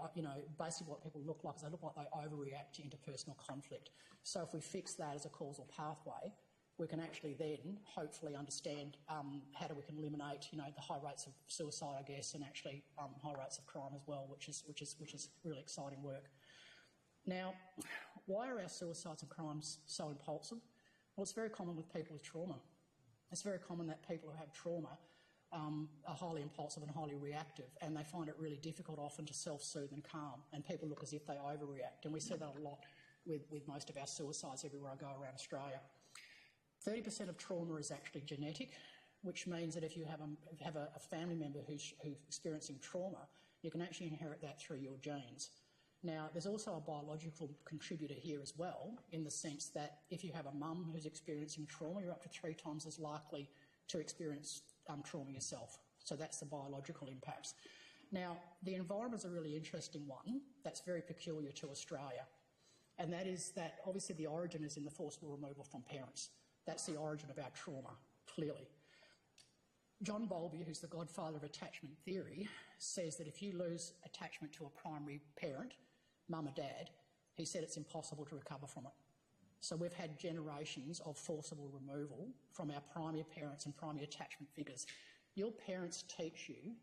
basically what people look like is they look like they overreact to interpersonal conflict. So if we fix that as a causal pathway, we can actually then hopefully understand how we can eliminate, the high rates of suicide, I guess, and actually high rates of crime as well, which is really exciting work. Now, why are our suicides and crimes so impulsive? Well, it's very common with people with trauma. It's very common that people who have trauma are highly impulsive and highly reactive, and they find it really difficult often to self-soothe and calm, and people look as if they overreact. And we see that a lot with most of our suicides everywhere I go around Australia. 30% of trauma is actually genetic, which means that if you have a family member who's experiencing trauma, you can actually inherit that through your genes. Now, there's also a biological contributor here as well, in the sense that if you have a mum who's experiencing trauma, you're up to 3 times as likely to experience trauma yourself. So that's the biological impacts. Now, the environment is a really interesting one that's very peculiar to Australia, and that is that obviously the origin is in the forcible removal from parents. That's the origin of our trauma, clearly. John Bowlby, who's the godfather of attachment theory, says that if you lose attachment to a primary parent, mum or dad, he said it's impossible to recover from it. So we've had generations of forcible removal from our primary parents and primary attachment figures. Your parents teach you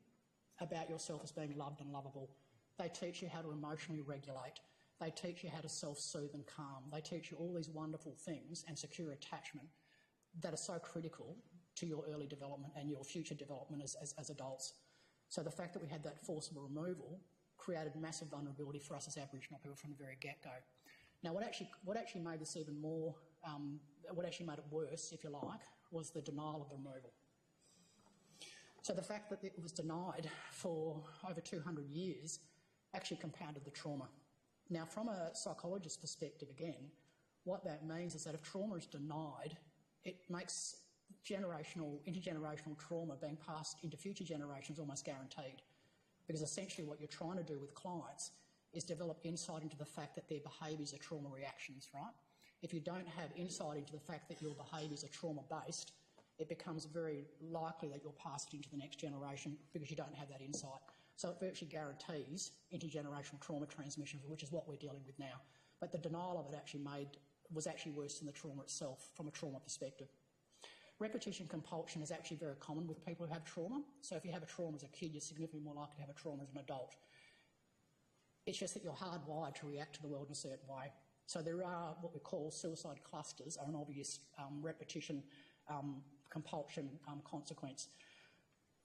about yourself as being loved and lovable. They teach you how to emotionally regulate. They teach you how to self-soothe and calm. They teach you all these wonderful things and secure attachment that are so critical to your early development and your future development as adults. So the fact that we had that forcible removal created massive vulnerability for us as Aboriginal people from the very get-go. Now, what actually made this even more, what actually made it worse, if you like, was the denial of the removal. So the fact that it was denied for over 200 years actually compounded the trauma. Now, from a psychologist's perspective, again, what that means is that if trauma is denied, it makes intergenerational trauma being passed into future generations almost guaranteed. Because essentially what you're trying to do with clients is develop insight into the fact that their behaviours are trauma reactions, right? If you don't have insight into the fact that your behaviours are trauma-based, it becomes very likely that you'll pass it into the next generation because you don't have that insight. So it virtually guarantees intergenerational trauma transmission, which is what we're dealing with now. But the denial of it was actually worse than the trauma itself from a trauma perspective. Repetition compulsion is actually very common with people who have trauma. So if you have a trauma as a kid, you're significantly more likely to have a trauma as an adult. It's just that you're hardwired to react to the world in a certain way. So there are what we call suicide clusters, are an obvious repetition compulsion consequence.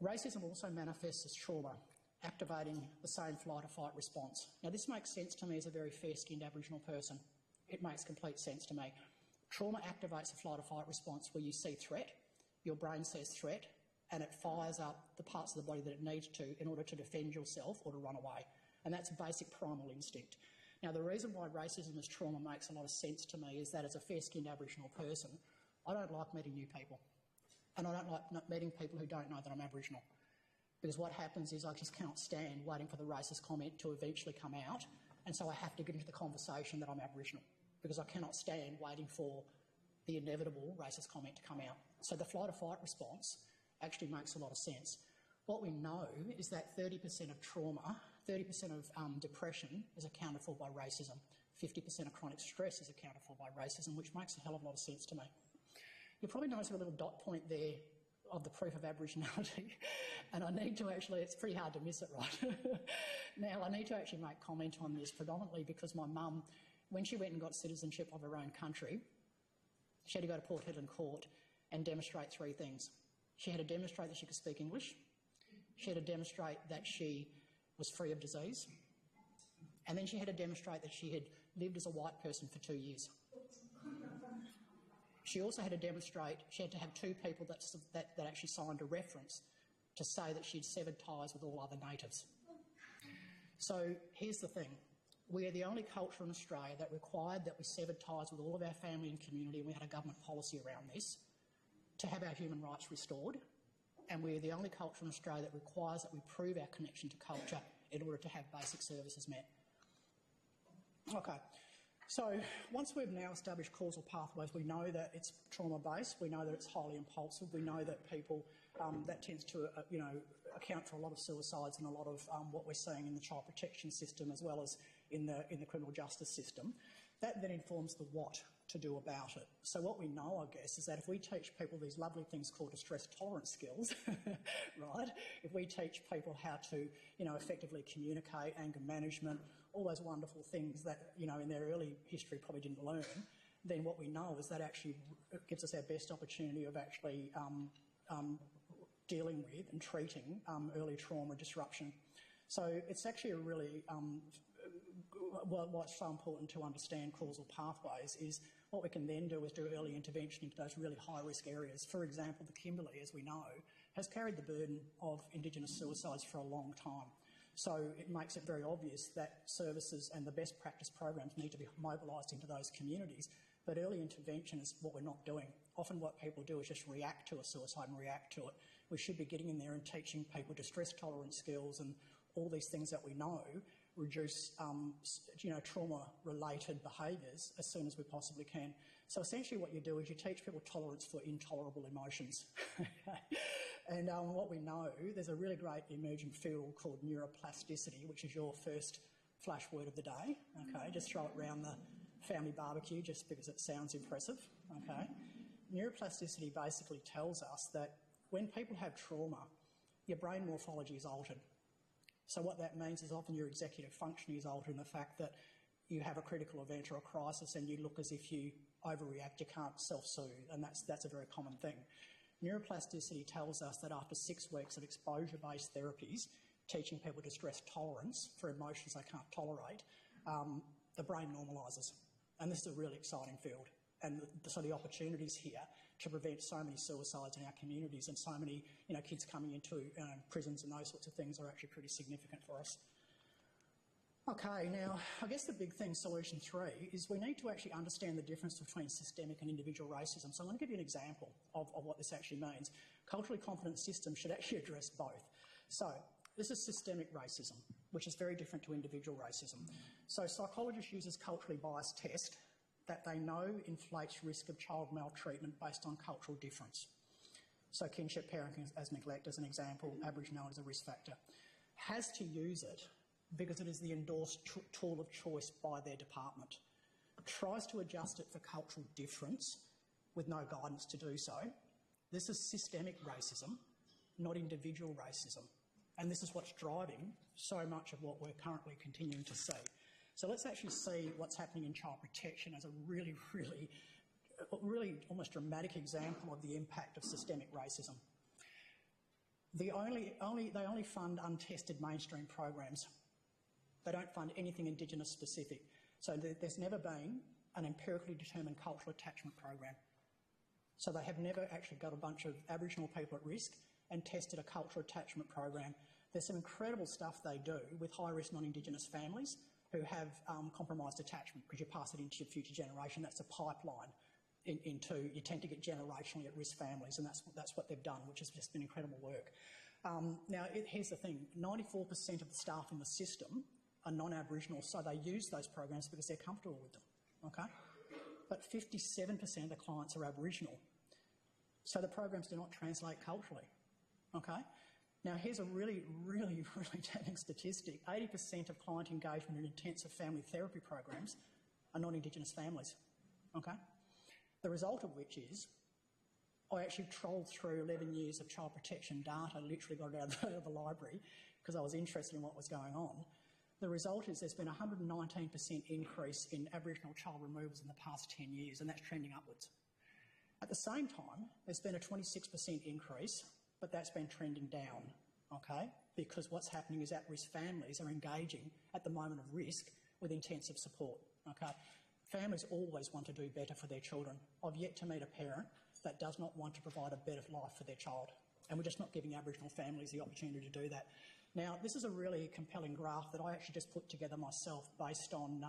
Racism also manifests as trauma, activating the same flight or fight response. Now, this makes sense to me as a very fair-skinned Aboriginal person. It makes complete sense to me. Trauma activates a flight or fight response where you see threat, your brain says threat, and it fires up the parts of the body that it needs to in order to defend yourself or to run away. And that's a basic primal instinct. Now, the reason why racism as trauma makes a lot of sense to me is that as a fair-skinned Aboriginal person, I don't like meeting new people. And I don't like meeting people who don't know that I'm Aboriginal. Because what happens is I just cannot stand waiting for the racist comment to eventually come out, and so I have to get into the conversation that I'm Aboriginal, because I cannot stand waiting for the inevitable racist comment to come out. So the flight or fight response actually makes a lot of sense. What we know is that 30% of trauma, 30% of depression is accounted for by racism. 50% of chronic stress is accounted for by racism, which makes a hell of a lot of sense to me. You'll probably notice a little dot point there of the proof of Aboriginality, and I need to actually, it's pretty hard to miss it, right? Now, I need to actually make comment on this predominantly because my mum, when she went and got citizenship of her own country, she had to go to Port Hedland Court and demonstrate three things. She had to demonstrate that she could speak English, she had to demonstrate that she was free of disease, and then she had to demonstrate that she had lived as a white person for 2 years. She also had to demonstrate, she had to have two people that actually signed a reference to say that she'd severed ties with all other natives. So here's the thing. We are the only culture in Australia that required that we severed ties with all of our family and community, and we had a government policy around this, to have our human rights restored. And we're the only culture in Australia that requires that we prove our connection to culture in order to have basic services met. Okay. So once we've now established causal pathways, we know that it's trauma-based, we know that it's highly impulsive, we know that people, that tends to, account for a lot of suicides and a lot of what we're seeing in the child protection system as well as in the criminal justice system. That then informs the what to do about it. So what we know, I guess, is that if we teach people these lovely things called distress tolerance skills, right, if we teach people how to, effectively communicate, anger management, all those wonderful things that, in their early history probably didn't learn, then what we know is that actually gives us our best opportunity of actually dealing with and treating early trauma disruption. So it's actually a really, what's so important to understand causal pathways is what we can then do is do early intervention into those really high-risk areas. For example, the Kimberley, as we know, has carried the burden of Indigenous suicides for a long time. So it makes it very obvious that services and the best practice programs need to be mobilised into those communities. But early intervention is what we're not doing. Often what people do is just react to a suicide and react to it. We should be getting in there and teaching people distress tolerance skills and all these things that we know reduce trauma-related behaviours as soon as we possibly can. So essentially what you do is you teach people tolerance for intolerable emotions. And what we know, there's a really great emerging field called neuroplasticity, which is your first flash word of the day. Okay, just throw it around the family barbecue just because it sounds impressive. Okay, neuroplasticity basically tells us that when people have trauma, your brain morphology is altered. So what that means is often your executive functioning is altered in the fact that you have a critical event or a crisis and you look as if you overreact, you can't self-soothe, and that's a very common thing. Neuroplasticity tells us that after 6 weeks of exposure-based therapies, teaching people distress tolerance for emotions they can't tolerate, the brain normalises. And this is a really exciting field. And so the opportunities here to prevent so many suicides in our communities and so many kids coming into prisons and those sorts of things are actually pretty significant for us. Okay, now I guess the big thing, solution 3, is we need to actually understand the difference between systemic and individual racism. So I'm going to give you an example of what this actually means. Culturally competent systems should actually address both. So this is systemic racism, which is very different to individual racism. So psychologists use this culturally biased test that they know inflates risk of child maltreatment based on cultural difference. So kinship parenting as neglect as an example, Aboriginality as a risk factor. Has to use it because it is the endorsed tool of choice by their department. Tries to adjust it for cultural difference with no guidance to do so. This is systemic racism, not individual racism. And this is what's driving so much of what we're currently continuing to see. So let's actually see what's happening in child protection as a really almost dramatic example of the impact of systemic racism. They only fund untested mainstream programs. They don't fund anything Indigenous specific. So there's never been an empirically determined cultural attachment program. So they have never actually got a bunch of Aboriginal people at risk and tested a cultural attachment program. There's some incredible stuff they do with high-risk non-Indigenous families who have compromised attachment because you pass it into your future generation. That's a pipeline into, you tend to get generationally at-risk families, and that's what they've done, which has just been incredible work. Now, here's the thing. 94% of the staff in the system are non-Aboriginal, so they use those programs because they're comfortable with them, okay? But 57% of the clients are Aboriginal, so the programs do not translate culturally, okay? Now, here's a really damning statistic. 80% of client engagement in intensive family therapy programs are non-Indigenous families, okay? The result of which is I actually trolled through 11 years of child protection data, literally got it out of the library because I was interested in what was going on. The result is there's been a 119% increase in Aboriginal child removals in the past 10 years, and that's trending upwards. At the same time, there's been a 26% increase, but that's been trending down, okay? Because what's happening is at-risk families are engaging at the moment of risk with intensive support, okay? Families always want to do better for their children. I've yet to meet a parent that does not want to provide a better life for their child, and we're just not giving Aboriginal families the opportunity to do that. Now, this is a really compelling graph that I actually just put together myself based on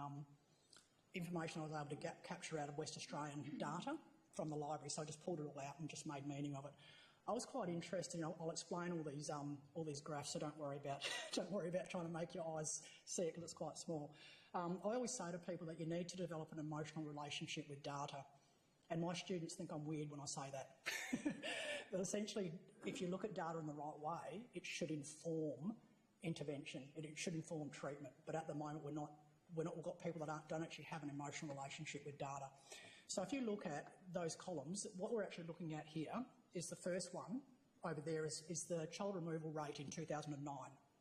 information I was able to capture out of West Australian data from the library, so I just pulled it all out and just made meaning of it. I was quite interested. I'll explain all these graphs, so don't worry about trying to make your eyes see it because it's quite small. I always say to people that you need to develop an emotional relationship with data, and my students think I'm weird when I say that. But essentially, if you look at data in the right way, it should inform intervention. It should inform treatment. But at the moment, we've got people that don't actually have an emotional relationship with data. So if you look at those columns, what we're actually looking at here is the first one over there is the child removal rate in 2009,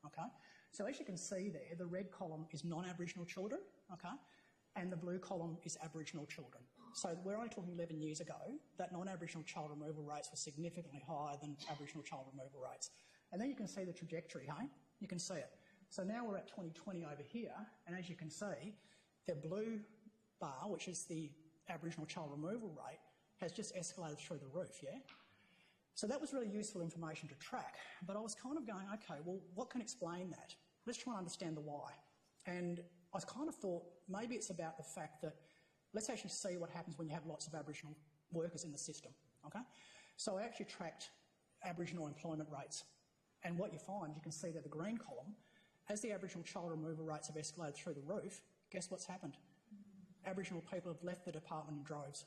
okay? So as you can see there, the red column is non-Aboriginal children, okay? And the blue column is Aboriginal children. So we're only talking 11 years ago that non-Aboriginal child removal rates were significantly higher than Aboriginal child removal rates. And then you can see the trajectory, hey? You can see it. So now we're at 2020 over here, and as you can see, the blue bar, which is the Aboriginal child removal rate, has just escalated through the roof, yeah? So that was really useful information to track, but I was kind of going, okay, well, what can explain that? Let's try and understand the why. And I kind of thought maybe it's about the fact that let's actually see what happens when you have lots of Aboriginal workers in the system, okay? So I actually tracked Aboriginal employment rates. And what you find, you can see that the green column, as the Aboriginal child removal rates have escalated through the roof, guess what's happened? Aboriginal people have left the department in droves.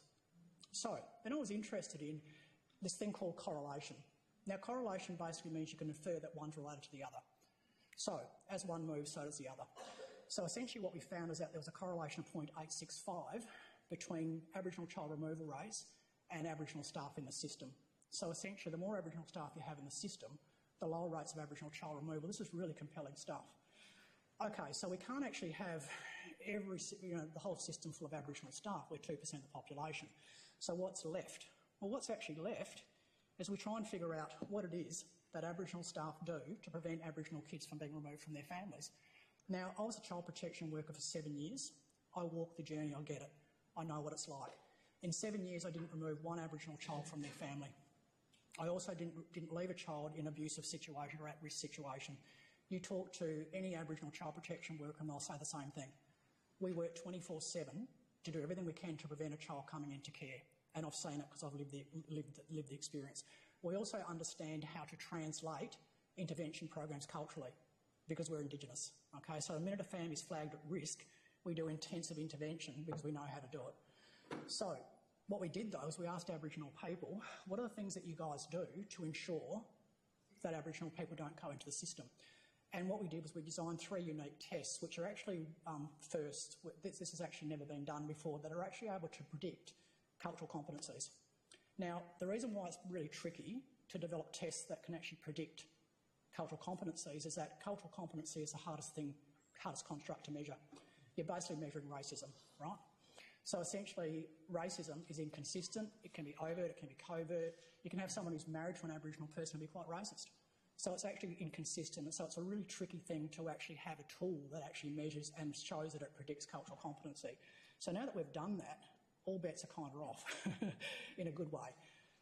So then I was interested in this thing called correlation. Now, correlation basically means you can infer that one's related to the other. So as one moves, so does the other. So essentially what we found is that there was a correlation of 0.865 between Aboriginal child removal rates and Aboriginal staff in the system. So essentially the more Aboriginal staff you have in the system, the lower rates of Aboriginal child removal. This is really compelling stuff. Okay, so we can't actually have the whole system full of Aboriginal staff. We're 2% of the population. So what's left? Well, what's actually left is we try and figure out what it is that Aboriginal staff do to prevent Aboriginal kids from being removed from their families. Now, I was a child protection worker for 7 years. I walked the journey, I get it. I know what it's like. In 7 years, I didn't remove one Aboriginal child from their family. I also didn't leave a child in an abusive situation or at-risk situation. You talk to any Aboriginal child protection worker and they'll say the same thing. We work 24/7 to do everything we can to prevent a child coming into care. And I've seen it because I've lived the experience. We also understand how to translate intervention programs culturally because we're Indigenous. Okay, so the minute a family's flagged at risk, we do intensive intervention because we know how to do it. So what we did though is we asked Aboriginal people, what are the things that you guys do to ensure that Aboriginal people don't go into the system? And what we did was we designed 3 unique tests, which are actually first. This has actually never been done before, that are actually able to predict cultural competencies. Now, the reason why it's really tricky to develop tests that can actually predict cultural competencies is that cultural competency is the hardest construct to measure. You're basically measuring racism, right? So essentially, racism is inconsistent. It can be overt, it can be covert. You can have someone who's married to an Aboriginal person and be quite racist. So it's actually inconsistent, and so it's a really tricky thing to actually have a tool that actually measures and shows that it predicts cultural competency. So now that we've done that, all bets are kind of off in a good way.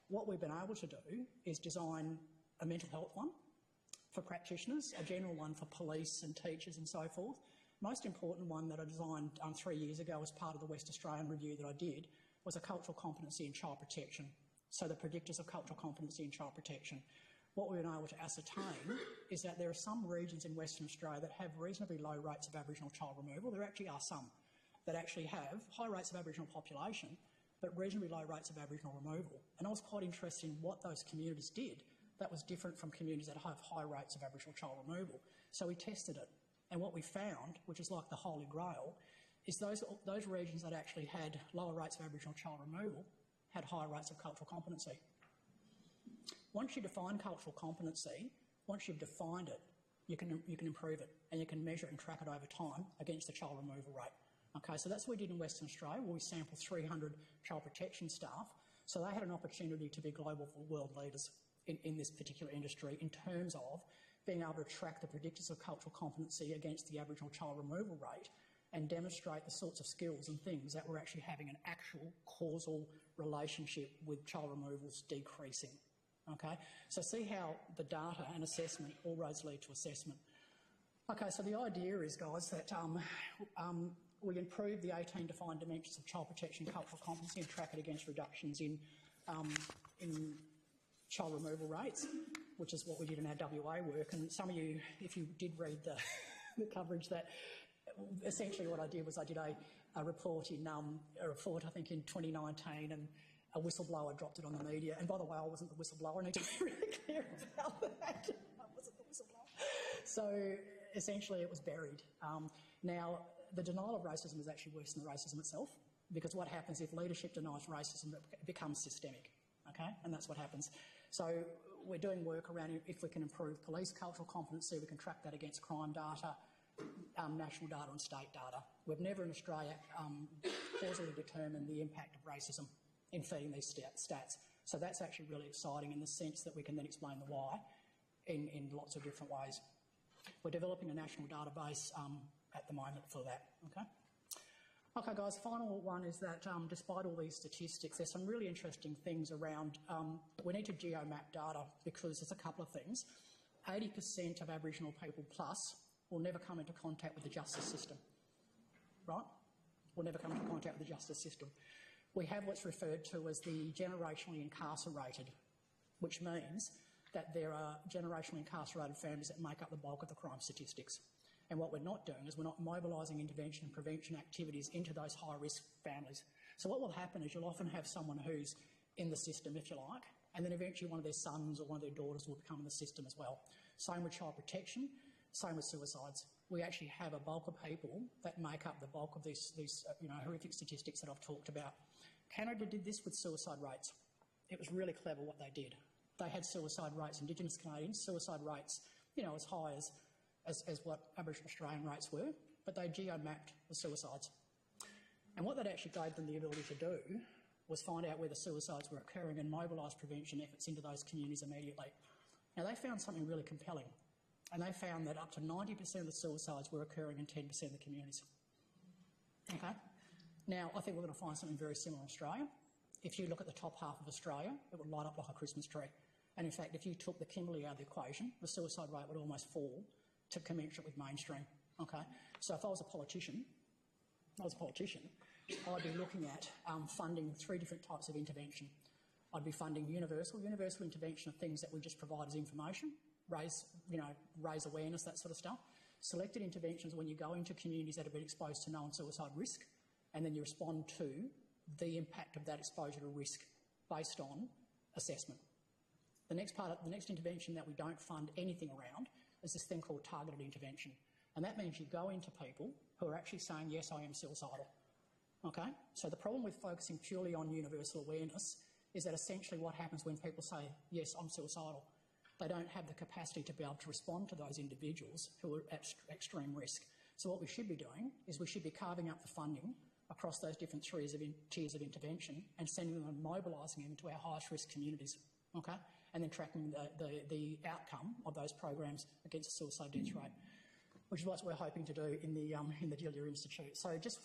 What we've been able to do is design a mental health one for practitioners, a general one for police and teachers and so forth. Most important one that I designed 3 years ago as part of the West Australian review that I did was a cultural competency in child protection. So the predictors of cultural competency in child protection. What we've been able to ascertain is that there are some regions in Western Australia that have reasonably low rates of Aboriginal child removal. There actually are some that actually have high rates of Aboriginal population, but reasonably low rates of Aboriginal removal. And I was quite interested in what those communities did that was different from communities that have high rates of Aboriginal child removal. So we tested it. And what we found, which is like the Holy Grail, is those regions that actually had lower rates of Aboriginal child removal had higher rates of cultural competency. Once you define cultural competency, once you've defined it, you can improve it and you can measure it and track it over time against the child removal rate. Okay, so that's what we did in Western Australia, where we sampled 300 child protection staff. So they had an opportunity to be global world leaders in this particular industry in terms of being able to track the predictors of cultural competency against the Aboriginal child removal rate and demonstrate the sorts of skills and things that were actually having an actual causal relationship with child removals decreasing. Okay, so see how the data and assessment all roads lead to assessment. Okay, so the idea is, guys, that we improve the 18 defined dimensions of child protection cultural competency and track it against reductions in child removal rates, which is what we did in our WA work. And some of you, if you did read the coverage, that essentially what I did was I did a report I think in 2019, and a whistleblower dropped it on the media. And by the way, I wasn't the whistleblower. I need to be really clear about that. I wasn't the whistleblower. So essentially it was buried. Now, the denial of racism is actually worse than the racism itself, because what happens if leadership denies racism, it becomes systemic, okay? And that's what happens. So we're doing work around if we can improve police cultural competency, we can track that against crime data, national data and state data. We've never in Australia causally determined the impact of racism in feeding these stats. So that's actually really exciting in the sense that we can then explain the why in lots of different ways. We're developing a national database at the moment for that, okay? Okay, guys, final one is that despite all these statistics, there's some really interesting things around. We need to geomap data because there's a couple of things. 80% of Aboriginal people plus will never come into contact with the justice system, right? Will never come into contact with the justice system. We have what's referred to as the generationally incarcerated, which means that there are generationally incarcerated families that make up the bulk of the crime statistics. And what we're not doing is we're not mobilising intervention and prevention activities into those high-risk families. So what will happen is you'll often have someone who's in the system, if you like, and then eventually one of their sons or one of their daughters will become in the system as well. Same with child protection, same with suicides. We actually have a bulk of people that make up the bulk of these horrific statistics that I've talked about. Canada did this with suicide rates. It was really clever what they did. They had suicide rates, Indigenous Canadians, suicide rates, as high as what Aboriginal Australian rates were, but they geo-mapped the suicides. And what that actually gave them the ability to do was find out where the suicides were occurring and mobilise prevention efforts into those communities immediately. Now, they found something really compelling, and they found that up to 90% of the suicides were occurring in 10% of the communities. Okay? Now, I think we're going to find something very similar in Australia. If you look at the top half of Australia, it would light up like a Christmas tree. And in fact, if you took the Kimberley out of the equation, the suicide rate would almost fall to commensurate with mainstream. Okay? So if I was a politician, I'd be looking at funding 3 different types of intervention. I'd be funding universal intervention of things that we just provide as information, raise awareness, that sort of stuff. Selected interventions when you go into communities that have been exposed to known suicide risk, and then you respond to the impact of that exposure to risk based on assessment. The next intervention that we don't fund anything around is this thing called targeted intervention. And that means you go into people who are actually saying, yes, I am suicidal. Okay? So the problem with focusing purely on universal awareness is that essentially what happens when people say, yes, I'm suicidal, they don't have the capacity to be able to respond to those individuals who are at extreme risk. So what we should be doing is we should be carving up the funding across those different tiers of intervention and sending them and mobilising them to our highest risk communities, okay? And then tracking the outcome of those programs against the suicide death rate, which is what we're hoping to do in the Julia Institute. So just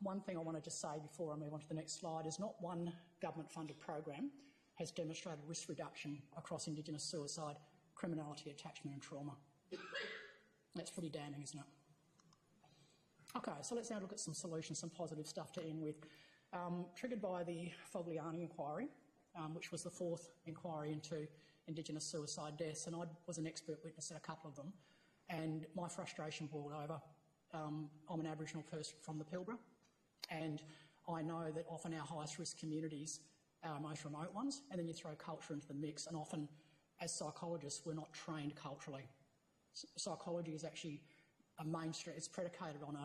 one thing I want to just say before I move on to the next slide is not one government-funded program has demonstrated risk reduction across Indigenous suicide, criminality, attachment and trauma. That's pretty damning, isn't it? Okay, so let's now look at some solutions, some positive stuff to end with. Triggered by the Fogliani inquiry, which was the 4th inquiry into Indigenous suicide deaths, and I was an expert witness at a couple of them, and my frustration boiled over. I'm an Aboriginal person from the Pilbara, and I know that often our highest risk communities are our most remote ones, and then you throw culture into the mix, and often as psychologists we're not trained culturally. Psychology is actually a mainstream, it's predicated on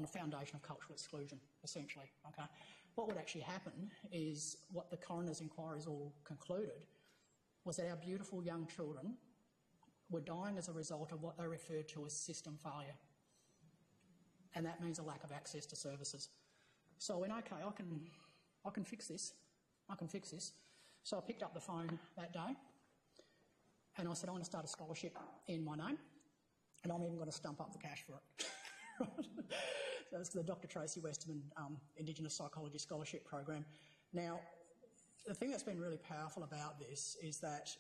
a foundation of cultural exclusion, essentially. Okay? What would actually happen is what the coroner's inquiries all concluded was that our beautiful young children were dying as a result of what they referred to as system failure. And that means a lack of access to services. So I went, okay, I can fix this. I can fix this. So I picked up the phone that day and I said, I want to start a scholarship in my name and I'm even going to stump up the cash for it. So it's the Dr. Tracy Westerman Indigenous Psychology Scholarship Program. Now, the thing that's been really powerful about this is that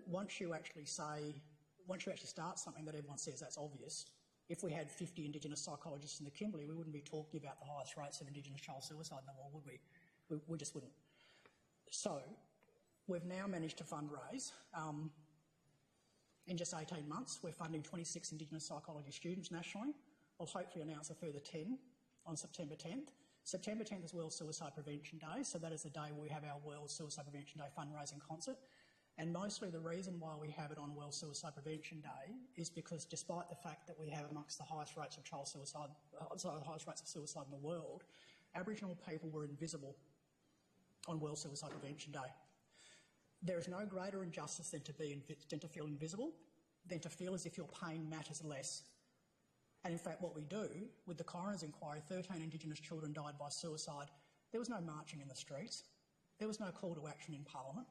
once you actually start something that everyone says that's obvious, if we had 50 Indigenous psychologists in the Kimberley, we wouldn't be talking about the highest rates of Indigenous child suicide in the world, would we? We just wouldn't. So we've now managed to fundraise. In just 18 months, we're funding 26 Indigenous psychology students nationally. We'll hopefully announce a further 10 on September 10th. September 10th is World Suicide Prevention Day, so that is the day where we have our World Suicide Prevention Day fundraising concert. And mostly the reason why we have it on World Suicide Prevention Day is because despite the fact that we have amongst the highest rates of child suicide, the highest rates of suicide in the world, Aboriginal people were invisible on World Suicide Prevention Day. There is no greater injustice than to feel invisible, than to feel as if your pain matters less. And in fact, what we do with the coroner's inquiry, 13 Indigenous children died by suicide. There was no marching in the streets. There was no call to action in Parliament.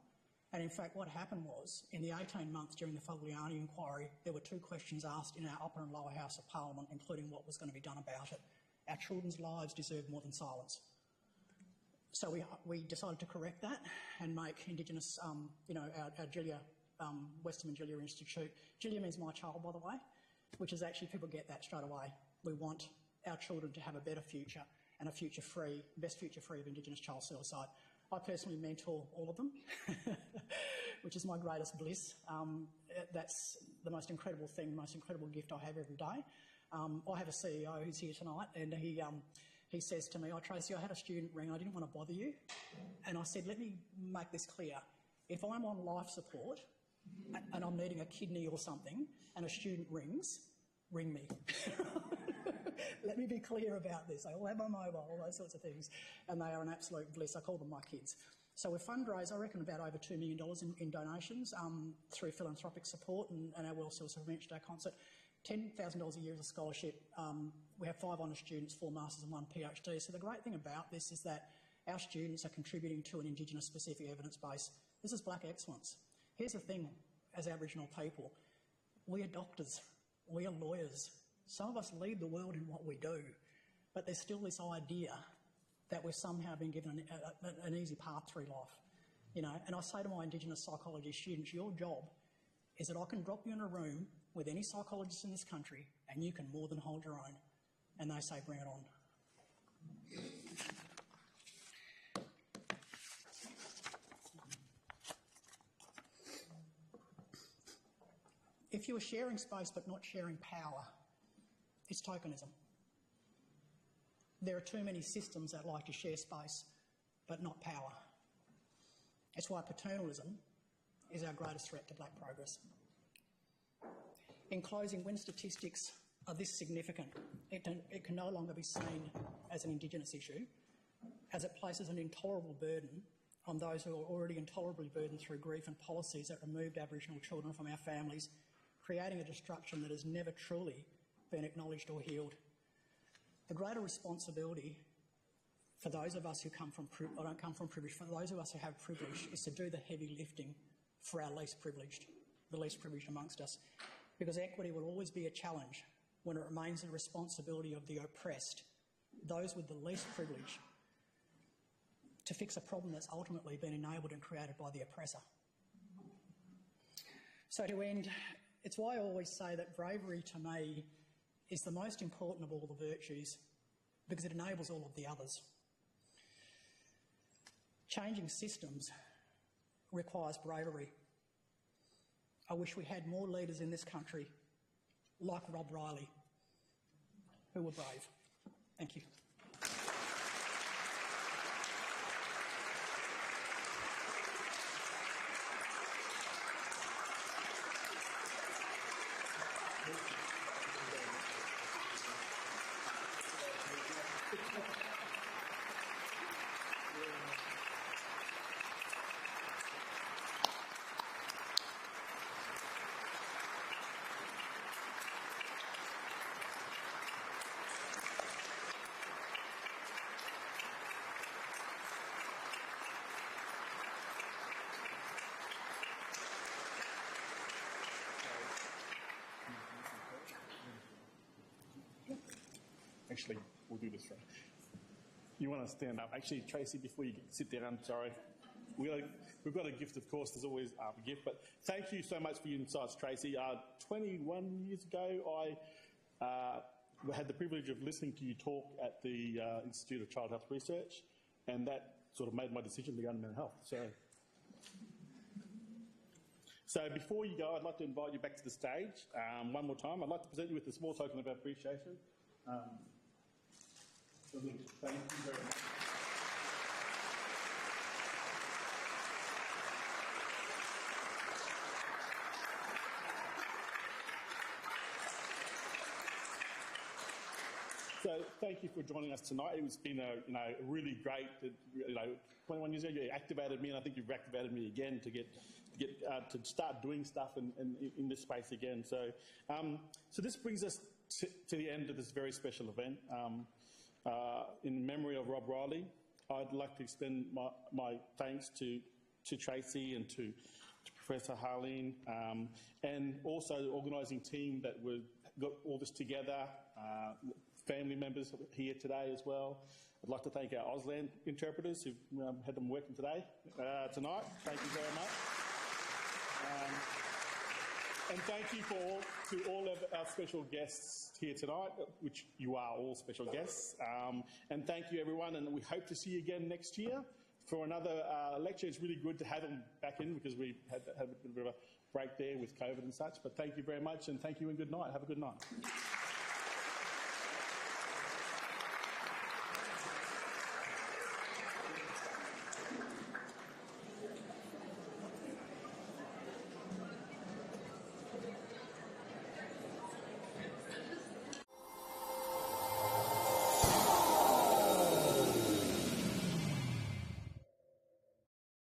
And in fact, what happened was, in the 18 months during the Fogliani inquiry, there were 2 questions asked in our upper and lower house of Parliament, including what was going to be done about it. Our children's lives deserve more than silence. So we decided to correct that and make Indigenous, our Julia, Westerman Julia Institute. Julia means my child, by the way, which is actually, people get that straight away. We want our children to have a better future. and a future-free, best future-free of Indigenous child suicide. I personally mentor all of them, which is my greatest bliss. That's the most incredible thing, the most incredible gift I have every day. I have a CEO who's here tonight, and he says to me, "Oh, Tracy, I had a student ring. I didn't want to bother you." And I said, "Let me make this clear. If I'm on life support and I'm needing a kidney or something and a student rings, ring me." Let me be clear about this. I all have my mobile, all those sorts of things, and they are an absolute bliss. I call them my kids. So we've fundraised, I reckon, about over $2 million in donations through philanthropic support and our World Suicide Prevention Day concert. $10,000 a year as a scholarship. We have 5 honours students, 4 masters and 1 PhD. So the great thing about this is that our students are contributing to an Indigenous specific evidence base. This is black excellence. Here's the thing, as Aboriginal people, we are doctors, we are lawyers. Some of us lead the world in what we do, but there's still this idea that we've somehow been given an easy path through life. You know, and I say to my Indigenous psychology students, your job is that I can drop you in a room with any psychologist in this country and you can more than hold your own. And they say, bring it on. If you are sharing space but not sharing power, it's tokenism. There are too many systems that like to share space but not power. That's why paternalism is our greatest threat to black progress. In closing, when statistics are this significant, it can no longer be seen as an Indigenous issue, as it places an intolerable burden on those who are already intolerably burdened through grief and policies that removed Aboriginal children from our families, creating a destruction that has never truly been acknowledged or healed. The greater responsibility for those of us who come from, or don't come from privilege, for those of us who have privilege, is to do the heavy lifting for our least privileged, the least privileged amongst us. Because equity will always be a challenge when it remains the responsibility of the oppressed, those with the least privilege, to fix a problem that's ultimately been enabled and created by the oppressor. So to end, it's why I always say that bravery to me is the most important of all the virtues because it enables all of the others. Changing systems requires bravery. I wish we had more leaders in this country like Rob Riley who were brave. Thank you. Actually, we'll do this right. You want to stand up. Actually, Tracy, before you sit down, sorry. We've got a gift, of course. There's always a gift. But thank you so much for your insights, Tracy. 21 years ago, I had the privilege of listening to you talk at the Institute of Child Health Research, and that sort of made my decision to go into mental health. So before you go, I'd like to invite you back to the stage one more time. I'd like to present you with a small token of appreciation. Thank you very much. So thank you for joining us tonight. It's been a really great 21 years ago you activated me, and I think you've activated me again to to start doing stuff in this space again. So so this brings us to the end of this very special event. In memory of Rob Riley, I'd like to extend my thanks to Tracy and to Professor Harleen, and also the organising team that got all this together, family members here today as well. I'd like to thank our Auslan interpreters who've had them working tonight. Thank you very much. And thank you for all to all of our special guests here tonight, which you are all special guests. And thank you, everyone, and we hope to see you again next year for another lecture. It's really good to have them back in because we had a bit of a break there with COVID and such. But thank you very much, and thank you and good night. Have a good night.